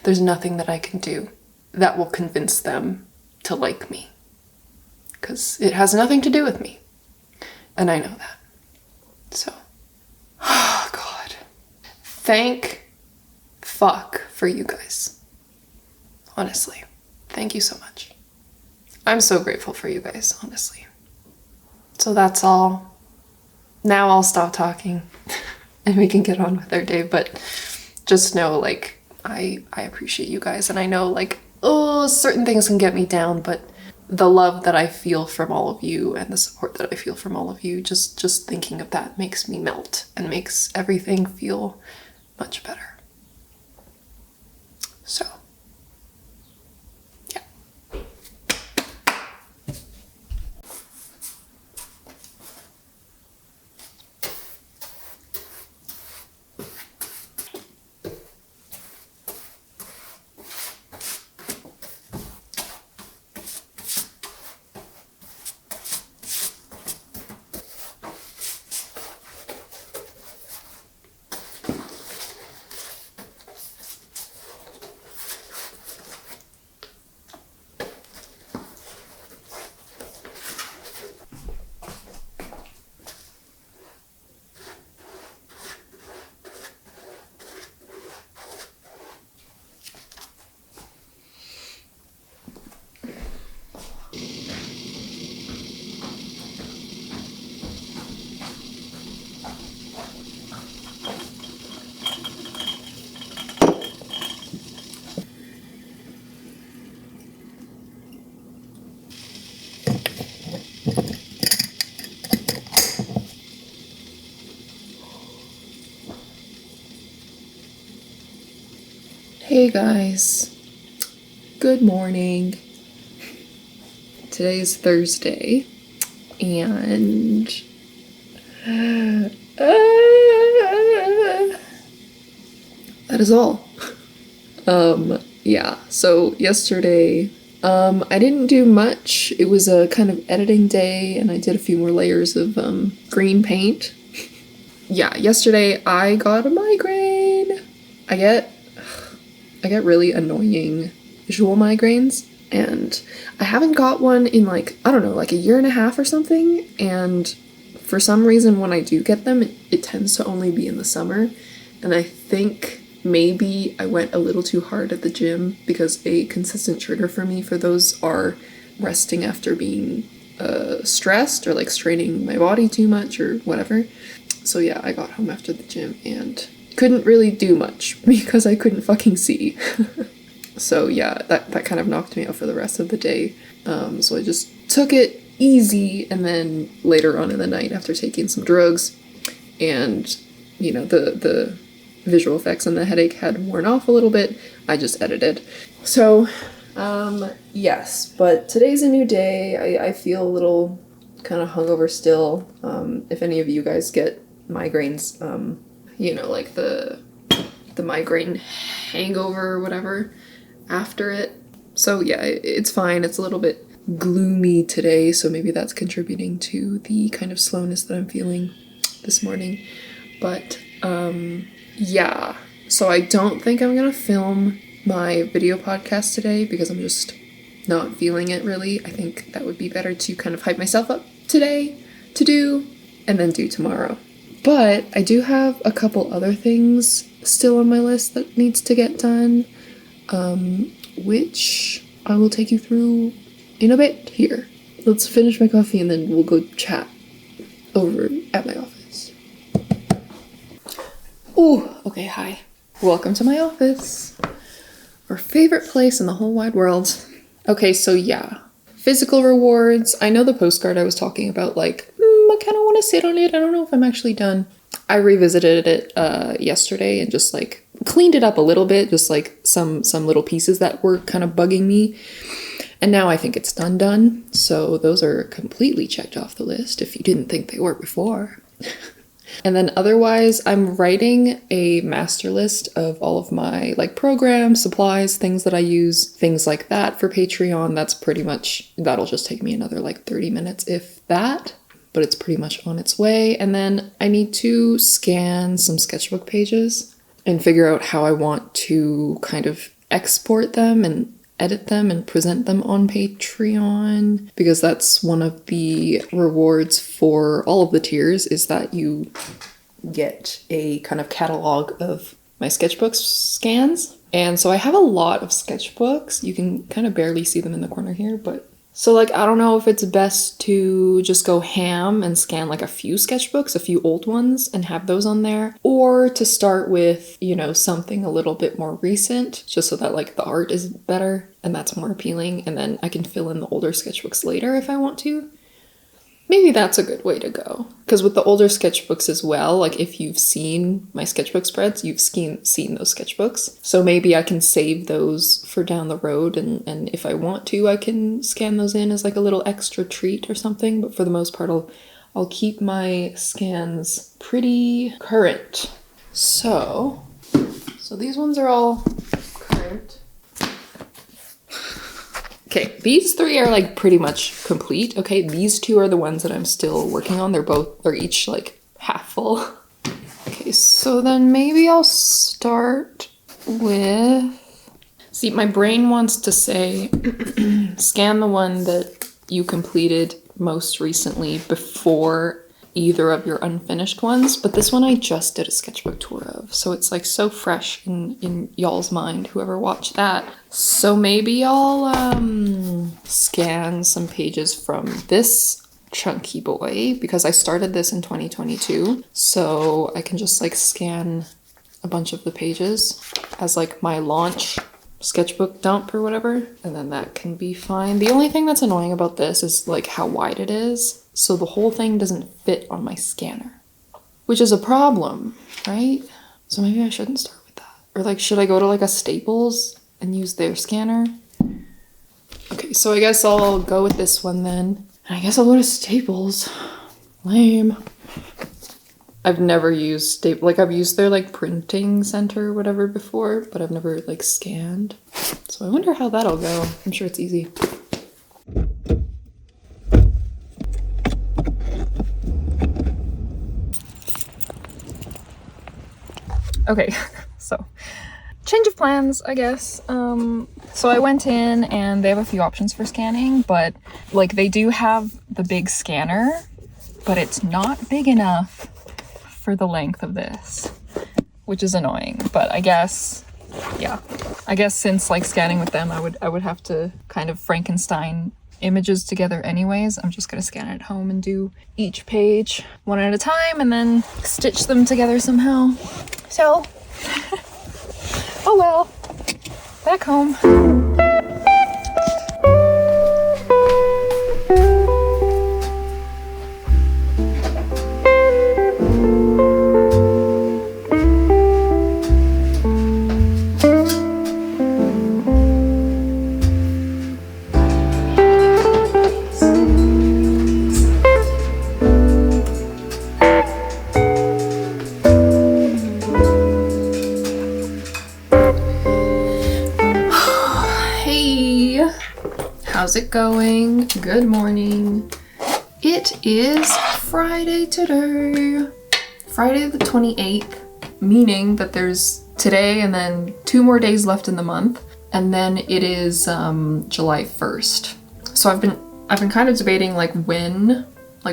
Speaker 1: There's nothing that I can do that will convince them to like me. Because it has nothing to do with me. And I know that. So, oh God. Thank fuck for you guys. Honestly. Thank you so much. I'm so grateful for you guys, honestly. So that's all. Now I'll stop talking and we can get on with our day, but just know, like, I appreciate you guys, and I know, like, oh, certain things can get me down, but the love that I feel from all of you and the support that I feel from all of you, just thinking of that makes me melt and makes everything feel much better. So, yeah. Hey guys, good morning. Today's Thursday, and that is all. Yeah, so yesterday, I didn't do much. It was a kind of editing day, and I did a few more layers of green paint. Yeah, yesterday I got a migraine. I get really annoying visual migraines, and I haven't got one in, like, I don't know, like a year and a half or something, and for some reason when I do get them, it tends to only be in the summer, and I think maybe I went a little too hard at the gym, because a consistent trigger for me for those are resting after being stressed or like straining my body too much or whatever. So yeah, I got home after the gym and couldn't really do much because I couldn't fucking see. So yeah, that kind of knocked me out for the rest of the day. So I just took it easy, and then later on in the night, after taking some drugs and, you know, the visual effects and the headache had worn off a little bit, I just edited. So yes, but today's a new day. I feel a little kind of hungover still. If any of you guys get migraines, you know, like the migraine hangover or whatever after it. So yeah, it's fine. It's a little bit gloomy today, so maybe that's contributing to the kind of slowness that I'm feeling this morning. But yeah, so I don't think I'm gonna film my video podcast today because I'm just not feeling it really. I think that would be better to kind of hype myself up today to do and then do tomorrow. But I do have a couple other things still on my list that needs to get done, which I will take you through in a bit here. Let's finish my coffee and then we'll go chat over at my office. Ooh, okay, hi. Welcome to my office. Our favorite place in the whole wide world. Okay, so yeah. Physical rewards. I know the postcard I was talking about, like, I kind of want to sit on it. I don't know if I'm actually done. I revisited it yesterday and just, like, cleaned it up a little bit, just, like, some little pieces that were kind of bugging me. And now I think it's done. So those are completely checked off the list if you didn't think they were before. And then otherwise, I'm writing a master list of all of my, like, programs, supplies, things that I use, things like that for Patreon. That's pretty much, that'll just take me another, like, 30 minutes, if that. But it's pretty much on its way. And then I need to scan some sketchbook pages and figure out how I want to kind of export them and edit them and present them on Patreon, because that's one of the rewards for all of the tiers, is that you get a kind of catalog of my sketchbook scans. And so I have a lot of sketchbooks. You can kind of barely see them in the corner here, but so like, I don't know if it's best to just go ham and scan like a few sketchbooks, a few old ones, and have those on there, or to start with, you know, something a little bit more recent, just so that like the art is better and that's more appealing, and then I can fill in the older sketchbooks later if I want to. Maybe that's a good way to go. Because with the older sketchbooks as well, like if you've seen my sketchbook spreads, you've seen those sketchbooks. So maybe I can save those for down the road, and if I want to, I can scan those in as like a little extra treat or something. But for the most part, I'll keep my scans pretty current. So these ones are all current. Okay, these three are like pretty much complete. Okay, these two are the ones that I'm still working on. They're each like half full. Okay, so then maybe I'll start with... See, my brain wants to say scan the one that you completed most recently before either of your unfinished ones, but this one I just did a sketchbook tour of, so it's like so fresh in y'all's mind, whoever watched that. So maybe I'll scan some pages from this chunky boy, because I started this in 2022, so I can just like scan a bunch of the pages as like my launch sketchbook dump or whatever, and then that can be fine. The only thing that's annoying about this is like how wide it is. So the whole thing doesn't fit on my scanner, which is a problem, right? So maybe I shouldn't start with that. Or like, should I go to like a Staples and use their scanner? Okay, so I guess I'll go with this one then. And I guess I'll go to Staples. Lame. I've never used Staples. Like I've used their like printing center or whatever before, but I've never like scanned. So I wonder how that'll go. I'm sure it's easy. Okay, so change of plans, I guess. So I went in and they have a few options for scanning, but like they do have the big scanner, but it's not big enough for the length of this, which is annoying. But I guess, yeah, I guess since like scanning with them, I would have to kind of Frankenstein images together anyways. I'm just gonna scan it at home and do each page one at a time and then stitch them together somehow. So, oh well, back home. How's it going? Good morning. It is Friday today. Friday the 28th, meaning that there's today and then 2 more days left in the month, and then it is July 1st. So I've been kind of debating like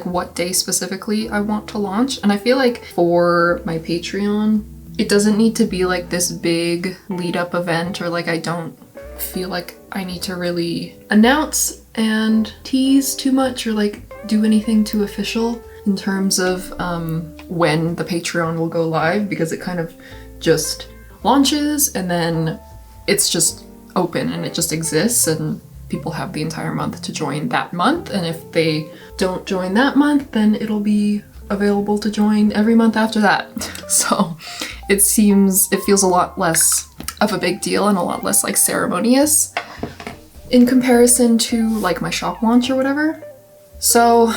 Speaker 1: what day specifically I want to launch, and I feel like for my Patreon, it doesn't need to be like this big lead up event, or like I don't feel like I need to really announce and tease too much or like do anything too official in terms of when the Patreon will go live, because it kind of just launches and then it's just open and it just exists and people have the entire month to join that month, and if they don't join that month then it'll be available to join every month after that. So it feels a lot less of a big deal and a lot less like ceremonious in comparison to like my shop launch or whatever. So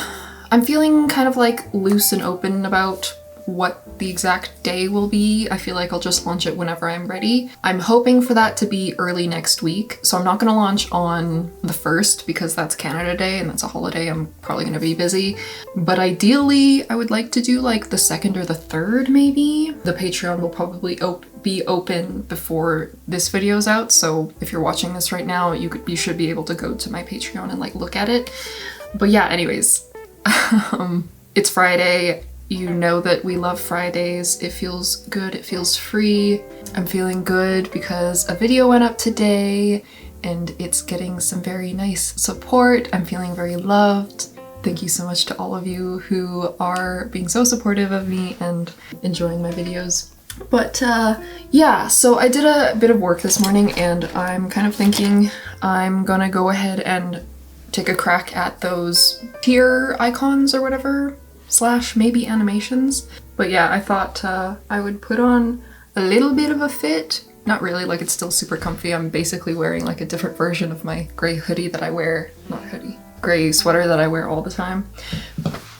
Speaker 1: I'm feeling kind of like loose and open about what the exact day will be. I feel like I'll just launch it whenever I'm ready. I'm hoping for that to be early next week. So I'm not gonna launch on the 1st because that's Canada Day and that's a holiday. I'm probably gonna be busy. But ideally, I would like to do like the 2nd or the 3rd maybe. The Patreon will probably be open before this video's out. So if you're watching this right now, you should be able to go to my Patreon and like look at it. But yeah, anyways, it's Friday. You know that we love Fridays. It feels good, it feels free. I'm feeling good because a video went up today and it's getting some very nice support. I'm feeling very loved. Thank you so much to all of you who are being so supportive of me and enjoying my videos. But yeah, so I did a bit of work this morning and I'm kind of thinking I'm gonna go ahead and take a crack at those tier icons or whatever, / maybe animations. But yeah, I thought I would put on a little bit of a fit. Not really, like it's still super comfy. I'm basically wearing like a different version of my gray hoodie that I wear, not hoodie, gray sweater that I wear all the time.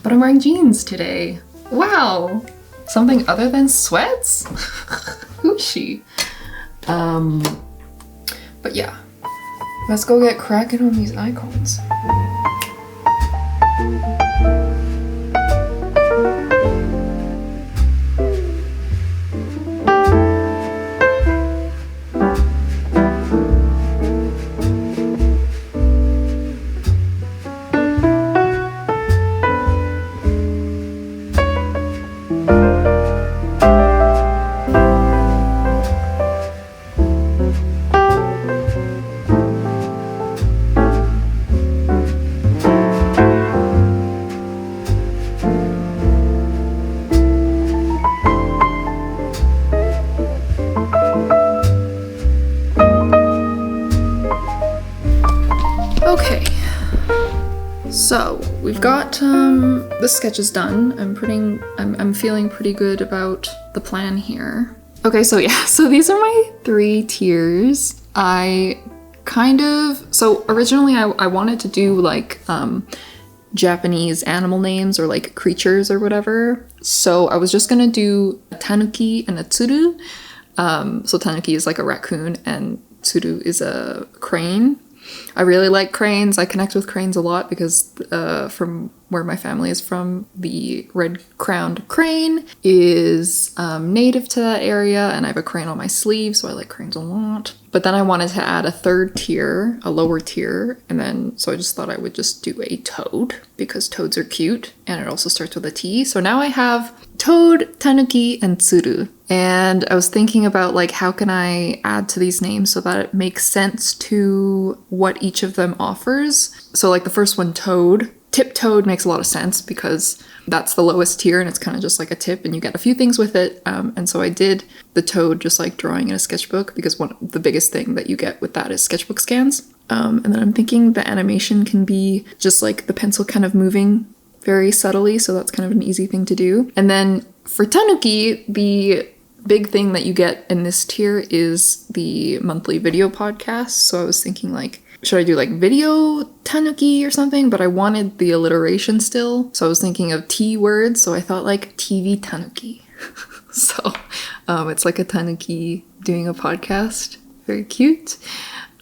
Speaker 1: But I'm wearing jeans today. Wow, something other than sweats? Who's she? But yeah, let's go get cracking on these icons. Okay, so we've got the sketches done. I'm feeling pretty good about the plan here. Okay, so yeah, so these are my 3 tiers. So originally I wanted to do like Japanese animal names or like creatures or whatever. So I was just gonna do a tanuki and a tsuru. So tanuki is like a raccoon and tsuru is a crane. I really like cranes. I connect with cranes a lot because from where my family is from, the red-crowned crane is native to that area, and I have a crane on my sleeve, so I like cranes a lot. But then I wanted to add a 3rd tier, a lower tier, and then so I just thought I would just do a toad because toads are cute, and it also starts with a T. So now I have toad, tanuki, and tsuru. And I was thinking about like how can I add to these names so that it makes sense to what each of them offers. So like the first one, toad. Tip toad makes a lot of sense because that's the lowest tier and it's kind of just like a tip and you get a few things with it. And so I did the toad just like drawing in a sketchbook because the biggest thing that you get with that is sketchbook scans. And then I'm thinking the animation can be just like the pencil kind of moving very subtly. So that's kind of an easy thing to do. And then for tanuki, the big thing that you get in this tier is the monthly video podcast. So I was thinking like, should I do like video tanuki or something? But I wanted the alliteration still. So I was thinking of T words. So I thought like TV tanuki. So it's like a tanuki doing a podcast. Very cute.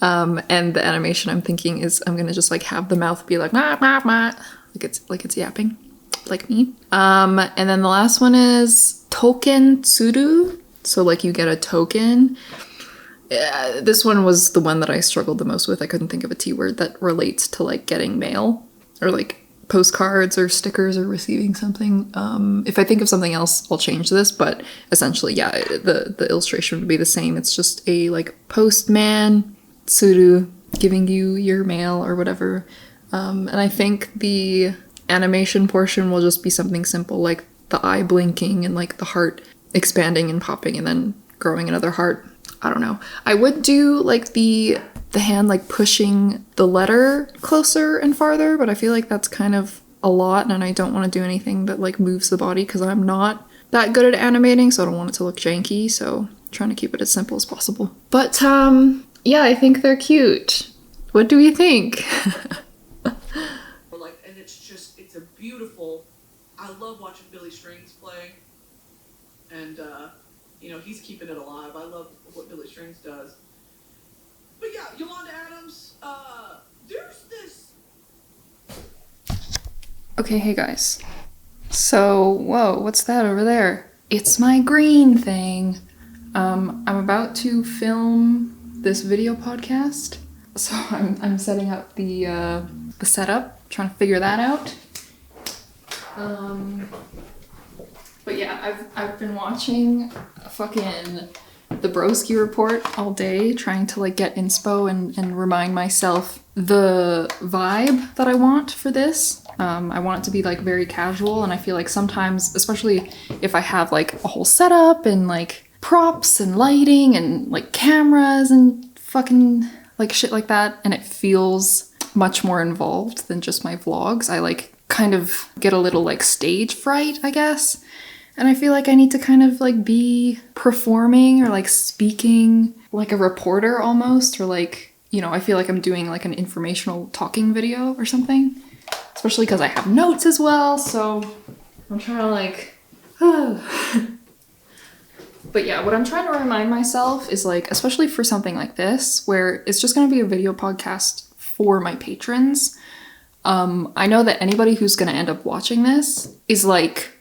Speaker 1: And the animation I'm thinking is I'm gonna just like have the mouth be like, mah, mah, mah. Like it's yapping. Like me. And then the last one is token tsuru. So like you get a token. This one was the one that I struggled the most with. I couldn't think of a T word that relates to like getting mail or like postcards or stickers or receiving something. If I think of something else, I'll change this, but essentially, yeah, the illustration would be the same. It's just a like postman, tsuru, giving you your mail or whatever. And I think the animation portion will just be something simple like the eye blinking and like the heart expanding and popping and then growing another heart. I don't know. I would do like the hand like pushing the letter closer and farther, but I feel like that's kind of a lot and I don't want to do anything that like moves the body because I'm not that good at animating, so I don't want it to look janky, so I'm trying to keep it as simple as possible. But yeah, I think they're cute. What do we think?
Speaker 6: Like, and it's a beautiful, I love watching Billy Strings play, and you know, he's keeping it alive. I love what Billy Strings does. But yeah, Yolanda Adams, there's this.
Speaker 1: Okay, hey guys. So, whoa, what's that over there? It's my green thing. I'm about to film this video podcast. So I'm setting up the setup, trying to figure that out. But yeah, I've been watching fucking the Broski Report all day, trying to like get inspo and remind myself the vibe that I want for this. I want it to be like very casual, and I feel like sometimes, especially if I have like a whole setup and like props and lighting and like cameras and fucking like shit like that, and it feels much more involved than just my vlogs, I like kind of get a little like stage fright, I guess. And I feel like I need to kind of like be performing or like speaking like a reporter almost, or like, you know, I feel like I'm doing like an informational talking video or something, especially because I have notes as well. So I'm trying to like, but yeah, what I'm trying to remind myself is like, especially for something like this, where it's just going to be a video podcast for my patrons. I know that anybody who's going to end up watching this is like,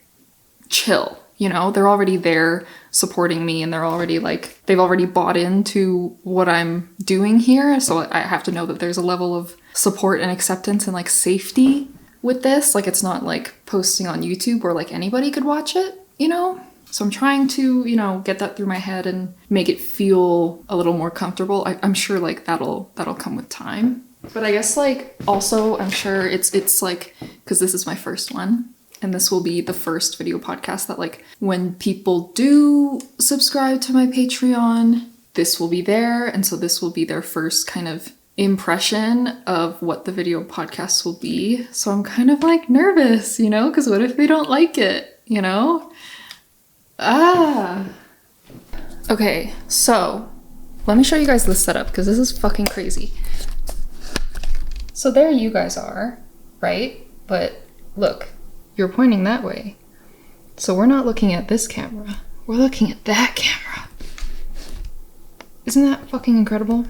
Speaker 1: chill, you know, they're already there supporting me, and they're already like, they've already bought into what I'm doing here. So I have to know that there's a level of support and acceptance and like safety with this. Like, it's not like posting on YouTube where like anybody could watch it, you know? So I'm trying to, you know, get that through my head and make it feel a little more comfortable. I'm sure like that'll come with time. But I guess like also I'm sure it's like, because this is my first one, and this will be the first video podcast that like when people do subscribe to my Patreon, this will be there. And so this will be their first kind of impression of what the video podcast will be. So I'm kind of like nervous, you know, because what if they don't like it, you know? Okay, so let me show you guys this setup because this is fucking crazy. So there you guys are, right? But look, you're pointing that way. So we're not looking at this camera. We're looking at that camera. Isn't that fucking incredible?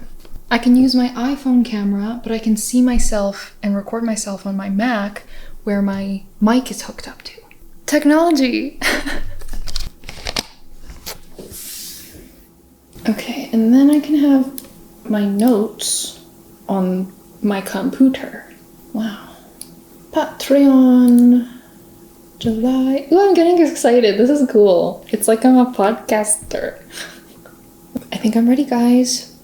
Speaker 1: I can use my iPhone camera, but I can see myself and record myself on my Mac where my mic is hooked up to. Technology! Okay, and then I can have my notes on my computer. Wow. Patreon, July. Ooh, I'm getting excited. This is cool. It's like I'm a podcaster. I think I'm ready, guys.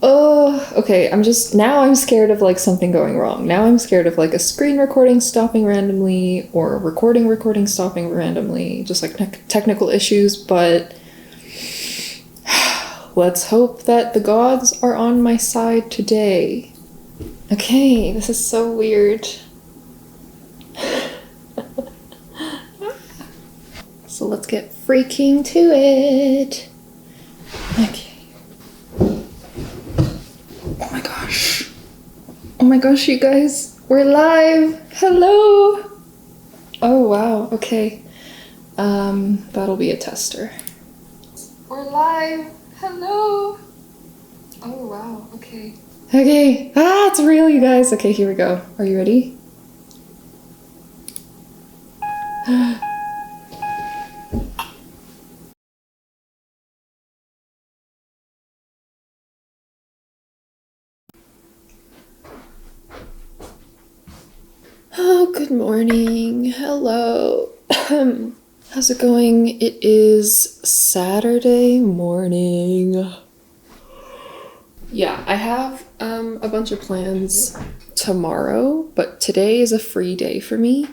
Speaker 1: Oh, okay. Now I'm scared of like something going wrong. Now I'm scared of like a screen recording stopping randomly, or a recording stopping randomly. Just like technical issues, but let's hope that the gods are on my side today. Okay, this is so weird. So let's get freaking to it. Okay. Oh my gosh. Oh my gosh, you guys. We're live. Hello. Oh wow, okay. That'll be a tester. We're live. Hello. Oh wow, okay. Okay. It's real, you guys. Okay, here we go. Are you ready? Oh, good morning. Hello. How's it going? It is Saturday morning. Yeah, I have a bunch of plans tomorrow, but today is a free day for me.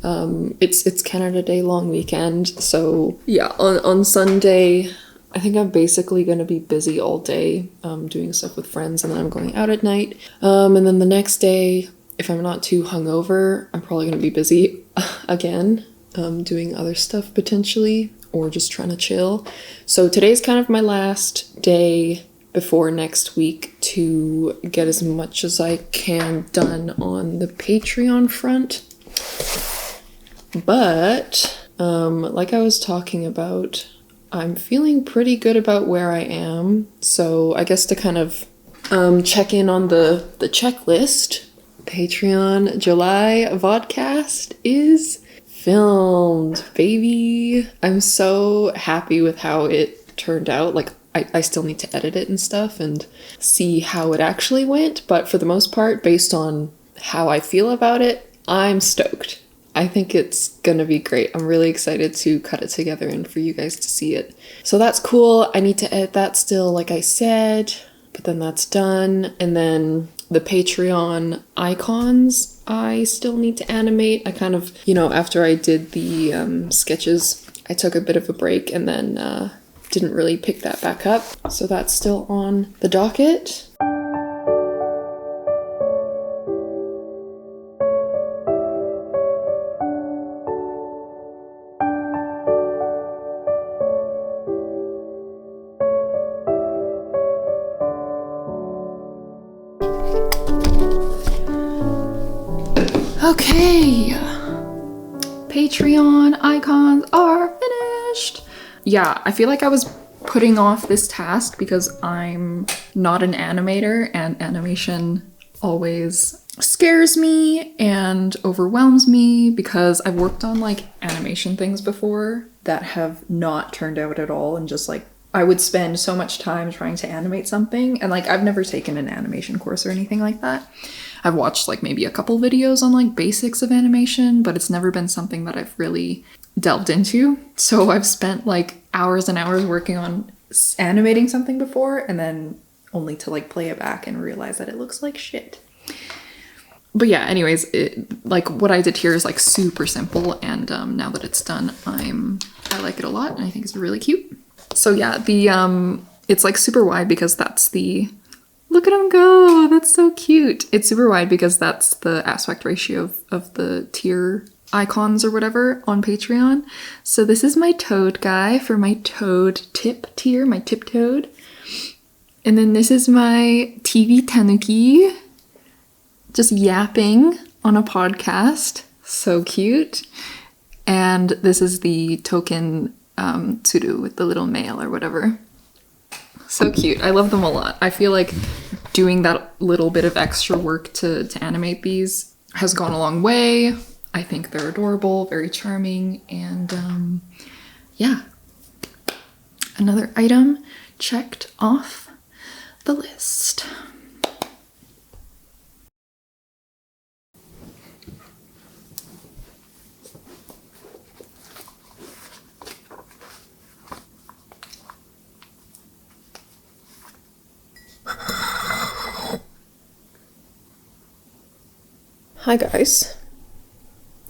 Speaker 1: It's Canada Day long weekend, so yeah, on Sunday I think I'm basically gonna be busy all day, doing stuff with friends, and then I'm going out at night. And then the next day, if I'm not too hungover, I'm probably gonna be busy again, doing other stuff potentially, or just trying to chill. So today's kind of my last day before next week to get as much as I can done on the Patreon front. But, like I was talking about, I'm feeling pretty good about where I am. So I guess to kind of check in on the checklist, Patreon July vodcast is filmed, baby. I'm so happy with how it turned out. Like, I still need to edit it and stuff and see how it actually went, but for the most part, based on how I feel about it, I'm stoked. I think it's gonna be great. I'm really excited to cut it together and for you guys to see it. So that's cool. I need to edit that still, like I said, but then that's done. And then the Patreon icons, I still need to animate. I kind of, you know, after I did the sketches, I took a bit of a break and then didn't really pick that back up. So that's still on the docket. Okay, Patreon icons are finished. Yeah, I feel like I was putting off this task because I'm not an animator and animation always scares me and overwhelms me because I've worked on like animation things before that have not turned out at all, and just like I would spend so much time trying to animate something, and like I've never taken an animation course or anything like that. I've watched like maybe a couple videos on like basics of animation, but it's never been something that I've really delved into. So I've spent like hours and hours working on animating something before, and then only to like play it back and realize that it looks like shit. But yeah, anyways, like what I did here is like super simple, and now that it's done, I like it a lot, and I think it's really cute. So yeah, the it's like super wide because that's the, look at him go, that's so cute. It's super wide because that's the aspect ratio of the tier icons or whatever on Patreon. So this is my toad guy for my toad tip tier, my tip toad. And then this is my TV tanuki, just yapping on a podcast. So cute. And this is the token tsuru with the little male or whatever. So cute. I love them a lot. I feel like doing that little bit of extra work to animate these has gone a long way. I think they're adorable, very charming, and yeah. Another item checked off the list.
Speaker 7: Hi guys.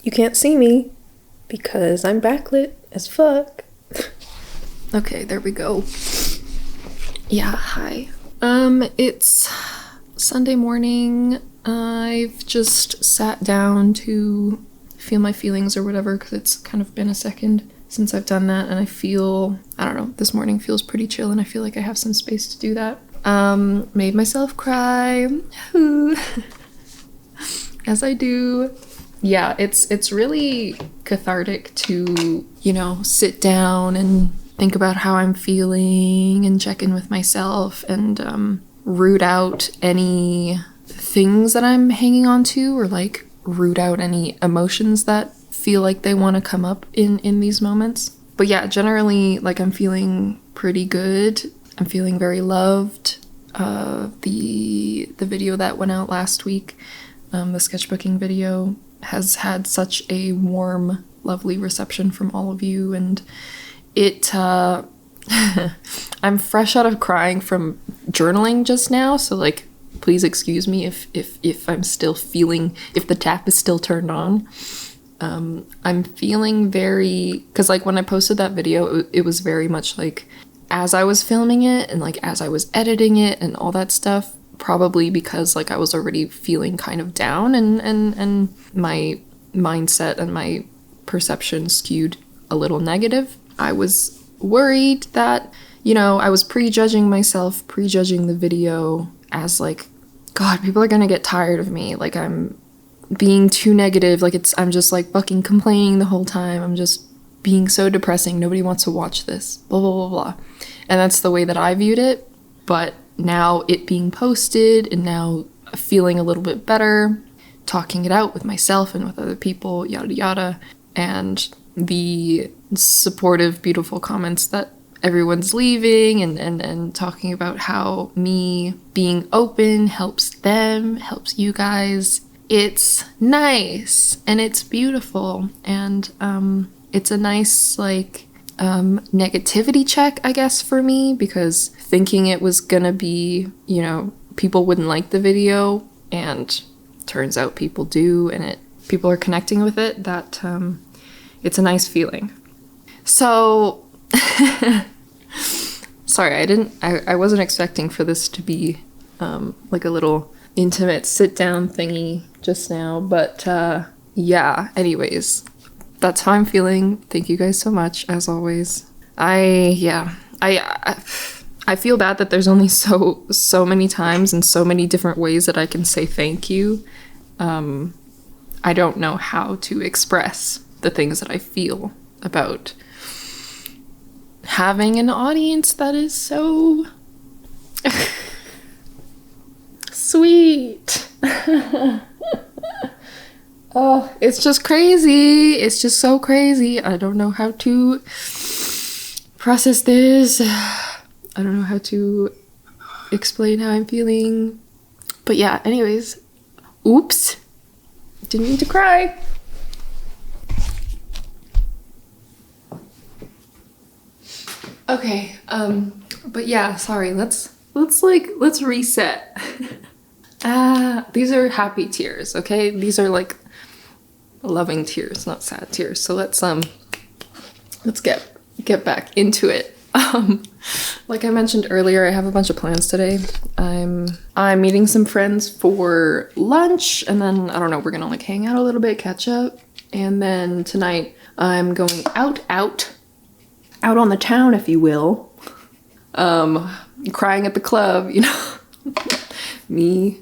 Speaker 7: You can't see me because I'm backlit as fuck.
Speaker 1: Okay, there we go. Yeah, hi. It's Sunday morning. I've just sat down to feel my feelings or whatever because it's kind of been a second since I've done that, and I feel, I don't know, this morning feels pretty chill and I feel like I have some space to do that. Made myself cry. As I do. Yeah, it's really cathartic to, you know, sit down and think about how I'm feeling and check in with myself and root out any things that I'm hanging on to, or like root out any emotions that feel like they want to come up in these moments. But yeah, generally, like, I'm feeling pretty good. I'm feeling very loved. The video that went out last week, the sketchbooking video, has had such a warm, lovely reception from all of you, and it I'm fresh out of crying from journaling just now, so like please excuse me if I'm still feeling, if the tap is still turned on. I'm feeling very, because like when I posted that video, it was very much like as I was filming it and like as I was editing it and all that stuff, probably because like I was already feeling kind of down and my mindset and my perception skewed a little negative. I was worried that, you know, I was prejudging myself, prejudging the video as like, God, people are gonna get tired of me, like I'm being too negative, like I'm just like fucking complaining the whole time, I'm just being so depressing, nobody wants to watch this, blah blah blah blah. And that's the way that I viewed it. But now it being posted and now feeling a little bit better, talking it out with myself and with other people, yada yada, and the supportive, beautiful comments that everyone's leaving and talking about how me being open helps them, helps you guys. it's nice and it's beautiful, and it's a nice like negativity check, I guess, for me, because thinking it was gonna be, you know, people wouldn't like the video, and turns out people do, and people are connecting with it, that it's a nice feeling. So sorry, I wasn't expecting for this to be like a little intimate sit down thingy just now, but yeah, anyways, that's how I'm feeling. Thank you guys so much, as always. I feel bad that there's only so many times and so many different ways that I can say thank you. I don't know how to express the things that I feel about having an audience that is so sweet. Oh, it's just crazy. It's just so crazy. I don't know how to process this. I don't know how to explain how I'm feeling. But yeah, anyways. Oops. Didn't mean to cry. Okay, but yeah, sorry, let's reset. These are happy tears, okay? These are like loving tears, not sad tears. So let's get back into it. Like I mentioned earlier, I have a bunch of plans today. I'm meeting some friends for lunch, and then I don't know, we're gonna like hang out a little bit, catch up, and then tonight I'm going out on the town, if you will. Crying at the club, you know. me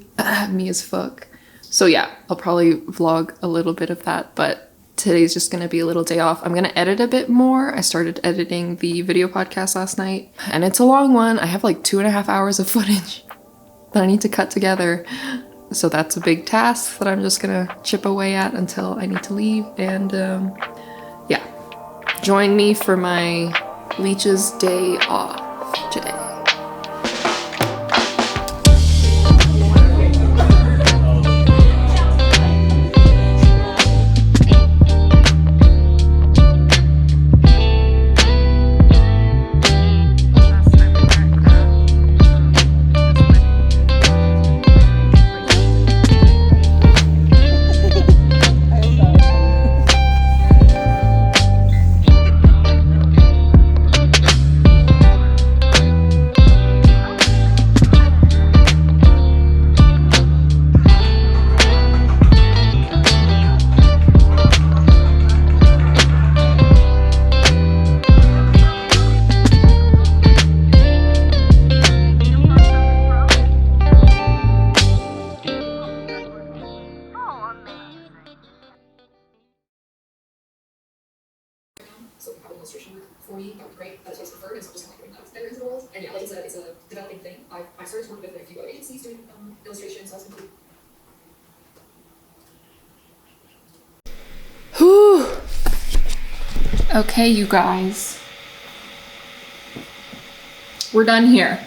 Speaker 1: as fuck. So yeah, I'll probably vlog a little bit of that, but today's just gonna be a little day off. I'm gonna edit a bit more. I started editing the video podcast last night, and it's a long one. I have like 2.5 hours of footage that I need to cut together. So that's a big task that I'm just gonna chip away at until I need to leave. And yeah, join me for my Leech's day off today. So if you have an illustration for me, that would be great. That is what's preferred, and so I'm just like putting that better into the world. And yeah, like it's a developing thing. I started to work with a few other agencies doing illustrations, so that's been cool. Whew. Okay, you guys. We're done here.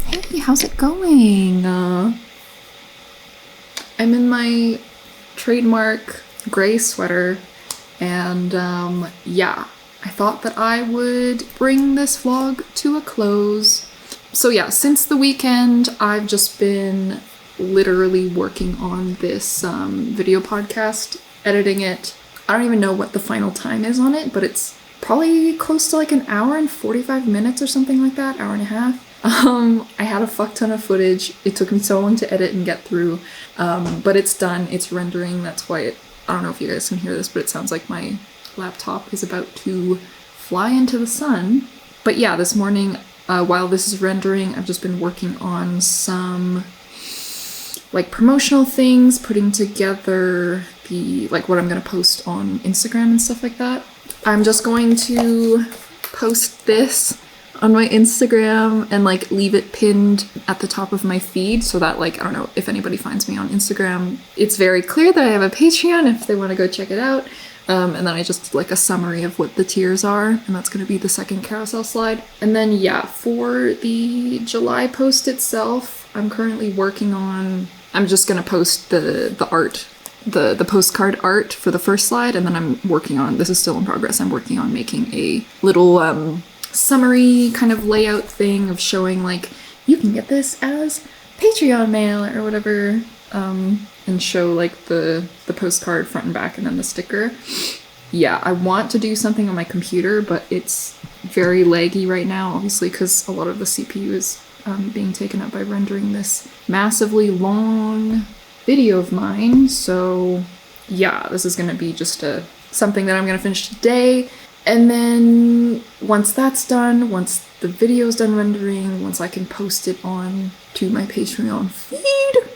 Speaker 1: Hey, how's it going? I'm in my trademark gray sweater. And yeah, I thought that I would bring this vlog to a close. So yeah, since the weekend, I've just been literally working on this video podcast, editing it. I don't even know what the final time is on it, but it's probably close to like an hour and 45 minutes or something like that, hour and a half. I had a fuck ton of footage. It took me so long to edit and get through, but it's done, it's rendering. That's why I don't know if you guys can hear this, but it sounds like my laptop is about to fly into the sun. But yeah, this morning, while this is rendering, I've just been working on some like promotional things, putting together what I'm gonna post on Instagram and stuff like that. I'm just going to post this on my Instagram and like leave it pinned at the top of my feed so that like, I don't know, if anybody finds me on Instagram, it's very clear that I have a Patreon if they want to go check it out. And then I just like a summary of what the tiers are, and that's going to be the second carousel slide. And then yeah, for the July post itself, I'm currently working on I'm just gonna post the art, the postcard art for the first slide, and then I'm working on, this is still in progress, I'm working on making a little summary kind of layout thing of showing like, you can get this as Patreon mail or whatever, and show like the postcard front and back and then the sticker. Yeah, I want to do something on my computer, but it's very laggy right now, obviously, because a lot of the CPU is being taken up by rendering this massively long video of mine. So yeah, this is gonna be just something that I'm gonna finish today. And then once that's done, once the video's done rendering, once I can post it on to my Patreon feed,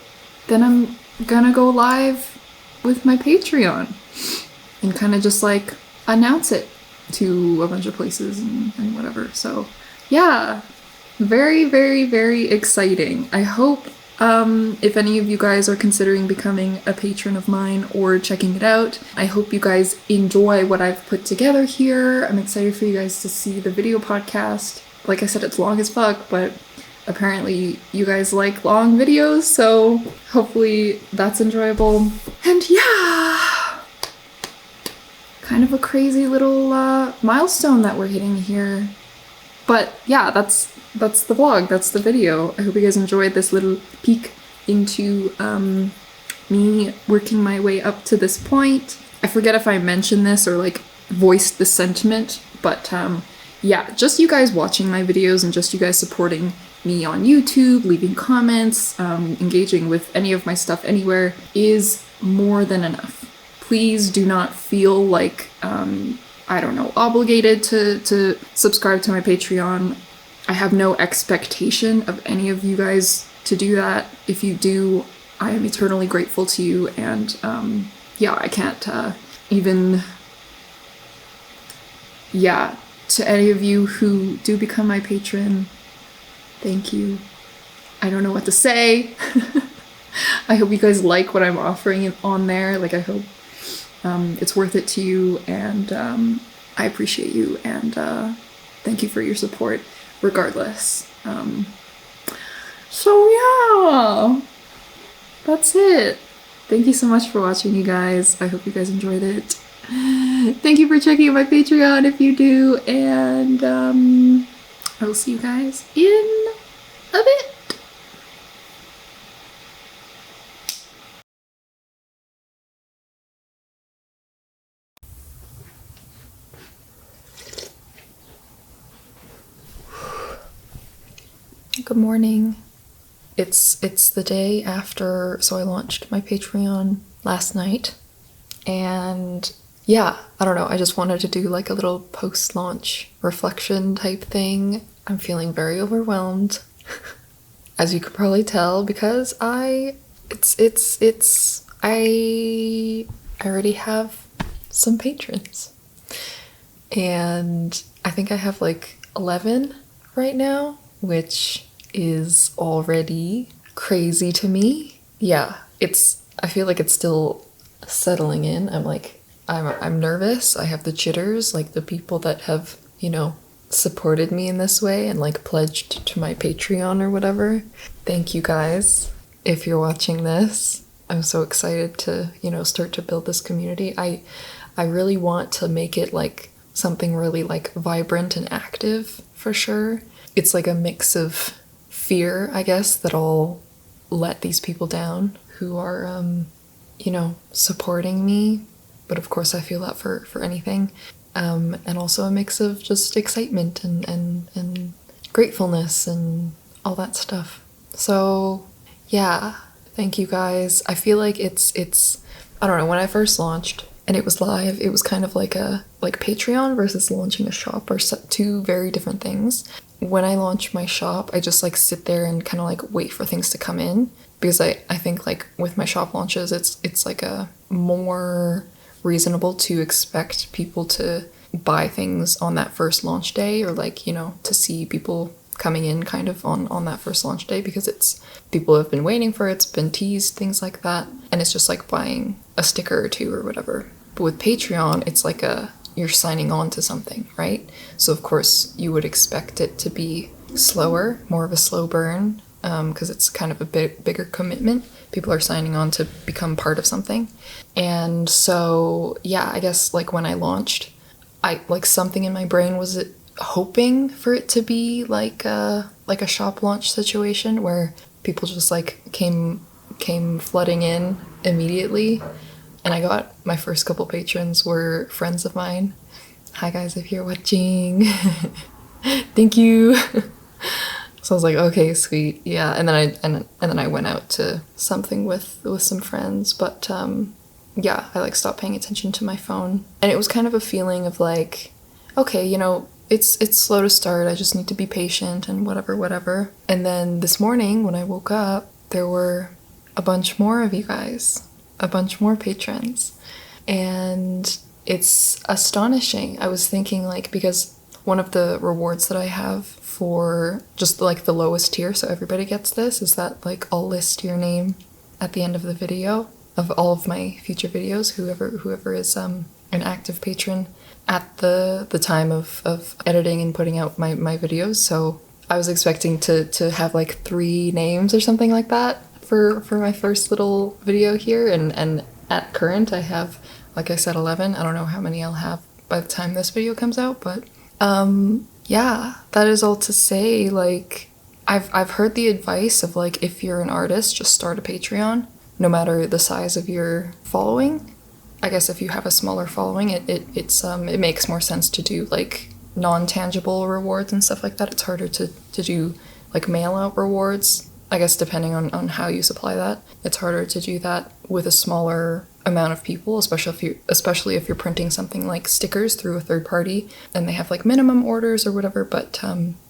Speaker 1: then I'm gonna go live with my Patreon and kind of just like announce it to a bunch of places and whatever. So yeah, very, very, very exciting. I hope if any of you guys are considering becoming a patron of mine or checking it out, I hope you guys enjoy what I've put together here. I'm excited for you guys to see the video podcast. Like I said, it's long as fuck, but apparently you guys like long videos, so hopefully that's enjoyable. And yeah, kind of a crazy little milestone that we're hitting here. But yeah, that's the vlog, that's the video. I hope you guys enjoyed this little peek into me working my way up to this point. I forget if I mentioned this or like voiced the sentiment, but yeah, just you guys watching my videos and just you guys supporting me on YouTube, leaving comments, engaging with any of my stuff anywhere is more than enough. Please do not feel like, I don't know, obligated to subscribe to my Patreon. I have no expectation of any of you guys to do that. If you do, I am eternally grateful to you, and yeah, I can't even... Yeah, to any of you who do become my patron, thank you. I don't know what to say. I hope you guys like what I'm offering on there. Like, I hope it's worth it to you, and I appreciate you, and thank you for your support regardless. So yeah, that's it. Thank you so much for watching, you guys. I hope you guys enjoyed it. Thank you for checking out my Patreon if you do, and I will see you guys in a bit. Good morning. It's the day after, so I launched my Patreon last night, and yeah, I don't know, I just wanted to do like a little post-launch reflection type thing. I'm feeling very overwhelmed, as you could probably tell, because I already have some patrons, and I think I have like 11 right now, which is already crazy to me. Yeah, I feel like it's still settling in. I'm nervous. I have the jitters, like the people that have, you know, supported me in this way and like pledged to my Patreon or whatever. Thank you guys. If you're watching this, I'm so excited to, you know, start to build this community. I really want to make it like something really like vibrant and active for sure. It's like a mix of fear, I guess, that I'll let these people down who are, you know, supporting me. But of course I feel that for anything. And also a mix of just excitement and gratefulness and all that stuff. So yeah, thank you guys. I feel like it's I don't know, when I first launched and it was live, it was kind of like Patreon versus launching a shop are two very different things. When I launch my shop, I just like sit there and kind of like wait for things to come in, because I think like with my shop launches, it's like a more reasonable to expect people to buy things on that first launch day, or like, you know, to see people coming in kind of on that first launch day, because it's people have been waiting for it, it's been teased, things like that, and it's just like buying a sticker or two or whatever. But with Patreon, it's like you're signing on to something, right? So of course you would expect it to be slower, more of a slow burn, because it's kind of a bigger commitment. People are signing on to become part of something. And so, yeah, I guess like when I launched, something in my brain was hoping for it to be like a shop launch situation where people just like came flooding in immediately. And I got my first couple patrons were friends of mine. Hi guys, if you're watching. Thank you. So I was like, okay, sweet, yeah. And then I went out to something with some friends, but yeah, I like stopped paying attention to my phone, and it was kind of a feeling of like, okay, you know, it's slow to start. I just need to be patient and whatever. And then this morning when I woke up, there were a bunch more of you guys, a bunch more patrons, and it's astonishing. I was thinking like, because one of the rewards that I have for just like the lowest tier, so everybody gets this, is that like I'll list your name at the end of the video of all of my future videos, whoever is an active patron at the time of editing and putting out my videos. So I was expecting to have like 3 names or something like that for my first little video here, and at current I have, like I said, 11. I don't know how many I'll have by the time this video comes out, but yeah, that is all to say, like, I've heard the advice of, like, if you're an artist, just start a Patreon, no matter the size of your following. I guess if you have a smaller following, it makes more sense to do, like, non-tangible rewards and stuff like that. It's harder to do, like, mail-out rewards. I guess depending on how you supply that, it's harder to do that with a smaller amount of people, especially if you're printing something like stickers through a third party and they have like minimum orders or whatever. But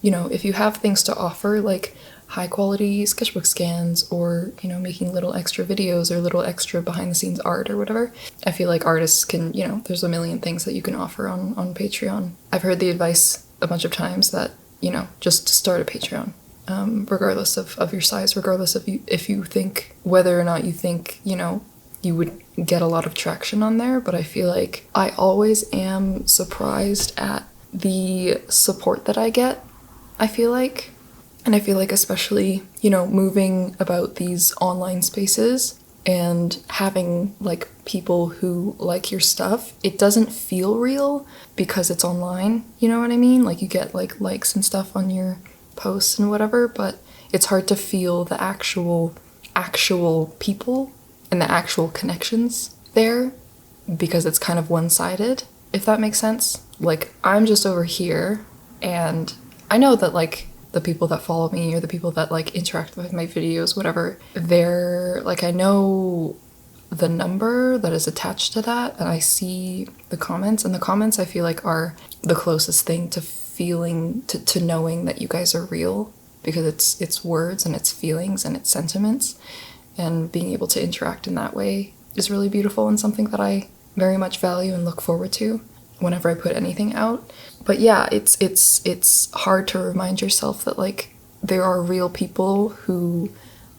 Speaker 1: you know, if you have things to offer, like high quality sketchbook scans, or you know, making little extra videos or little extra behind the scenes art or whatever, I feel like artists can, you know, there's a million things that you can offer on Patreon. I've heard the advice a bunch of times that, you know, just start a Patreon. Regardless of your size, regardless of if you think, whether or not you think, you know, you would get a lot of traction on there. But I feel like I always am surprised at the support that I get, I feel like. And I feel like especially, you know, moving about these online spaces and having like people who like your stuff, it doesn't feel real because it's online, you know what I mean? Like you get like likes and stuff on your posts and whatever, but it's hard to feel the actual people and the actual connections there because it's kind of one-sided, if that makes sense. Like, I'm just over here, and I know that like the people that follow me or the people that like interact with my videos, whatever, they're like, I know the number that is attached to that, and I see the comments, and the comments I feel like are the closest thing to feeling, to knowing that you guys are real, because it's words and it's feelings and it's sentiments, and being able to interact in that way is really beautiful and something that I very much value and look forward to whenever I put anything out. But yeah, it's hard to remind yourself that like there are real people who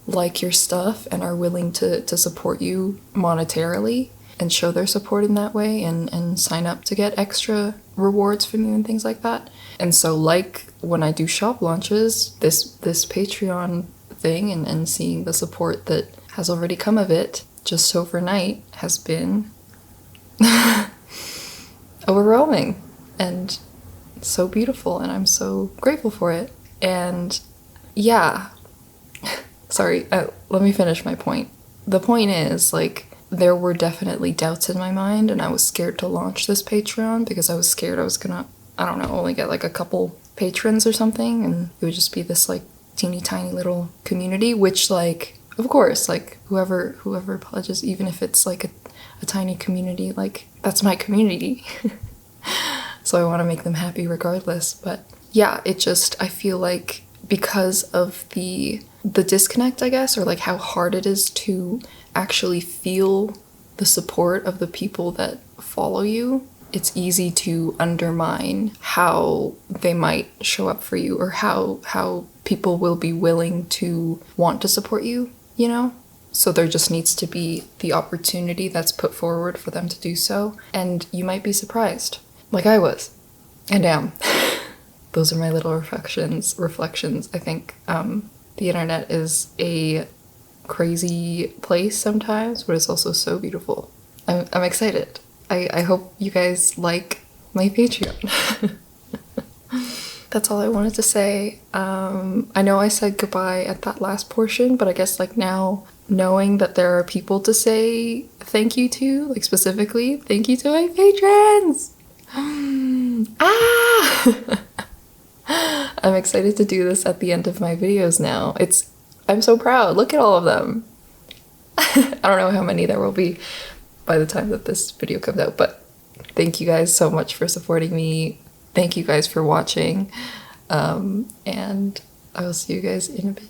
Speaker 1: like your stuff and are willing to support you monetarily and show their support in that way, and sign up to get extra rewards from you and things like that. And so like when I do shop launches, this Patreon thing and seeing the support that has already come of it just overnight has been overwhelming and so beautiful, and I'm so grateful for it. And yeah, sorry, let me finish my point. The point is, like, there were definitely doubts in my mind, and I was scared to launch this Patreon because I was scared I was gonna, I don't know, only get like a couple patrons or something, and it would just be this like teeny tiny little community, which like, of course, like whoever pledges, even if it's like a tiny community, like that's my community. So I want to make them happy regardless. But yeah, it just, I feel like because of the disconnect, I guess, or like how hard it is to actually feel the support of the people that follow you, it's easy to undermine how they might show up for you, or how people will be willing to want to support you, you know? So there just needs to be the opportunity that's put forward for them to do so, and you might be surprised. Like I was, and am. Those are my little reflections, I think. The internet is a crazy place sometimes, but it's also so beautiful. I'm excited. I hope you guys like my Patreon. That's all I wanted to say. I know I said goodbye at that last portion, but I guess like now knowing that there are people to say thank you to, like specifically, thank you to my patrons! I'm excited to do this at the end of my videos now. I'm so proud. Look at all of them. I don't know how many there will be by the time that this video comes out, but thank you guys so much for supporting me. Thank you guys for watching. And I will see you guys in a bit.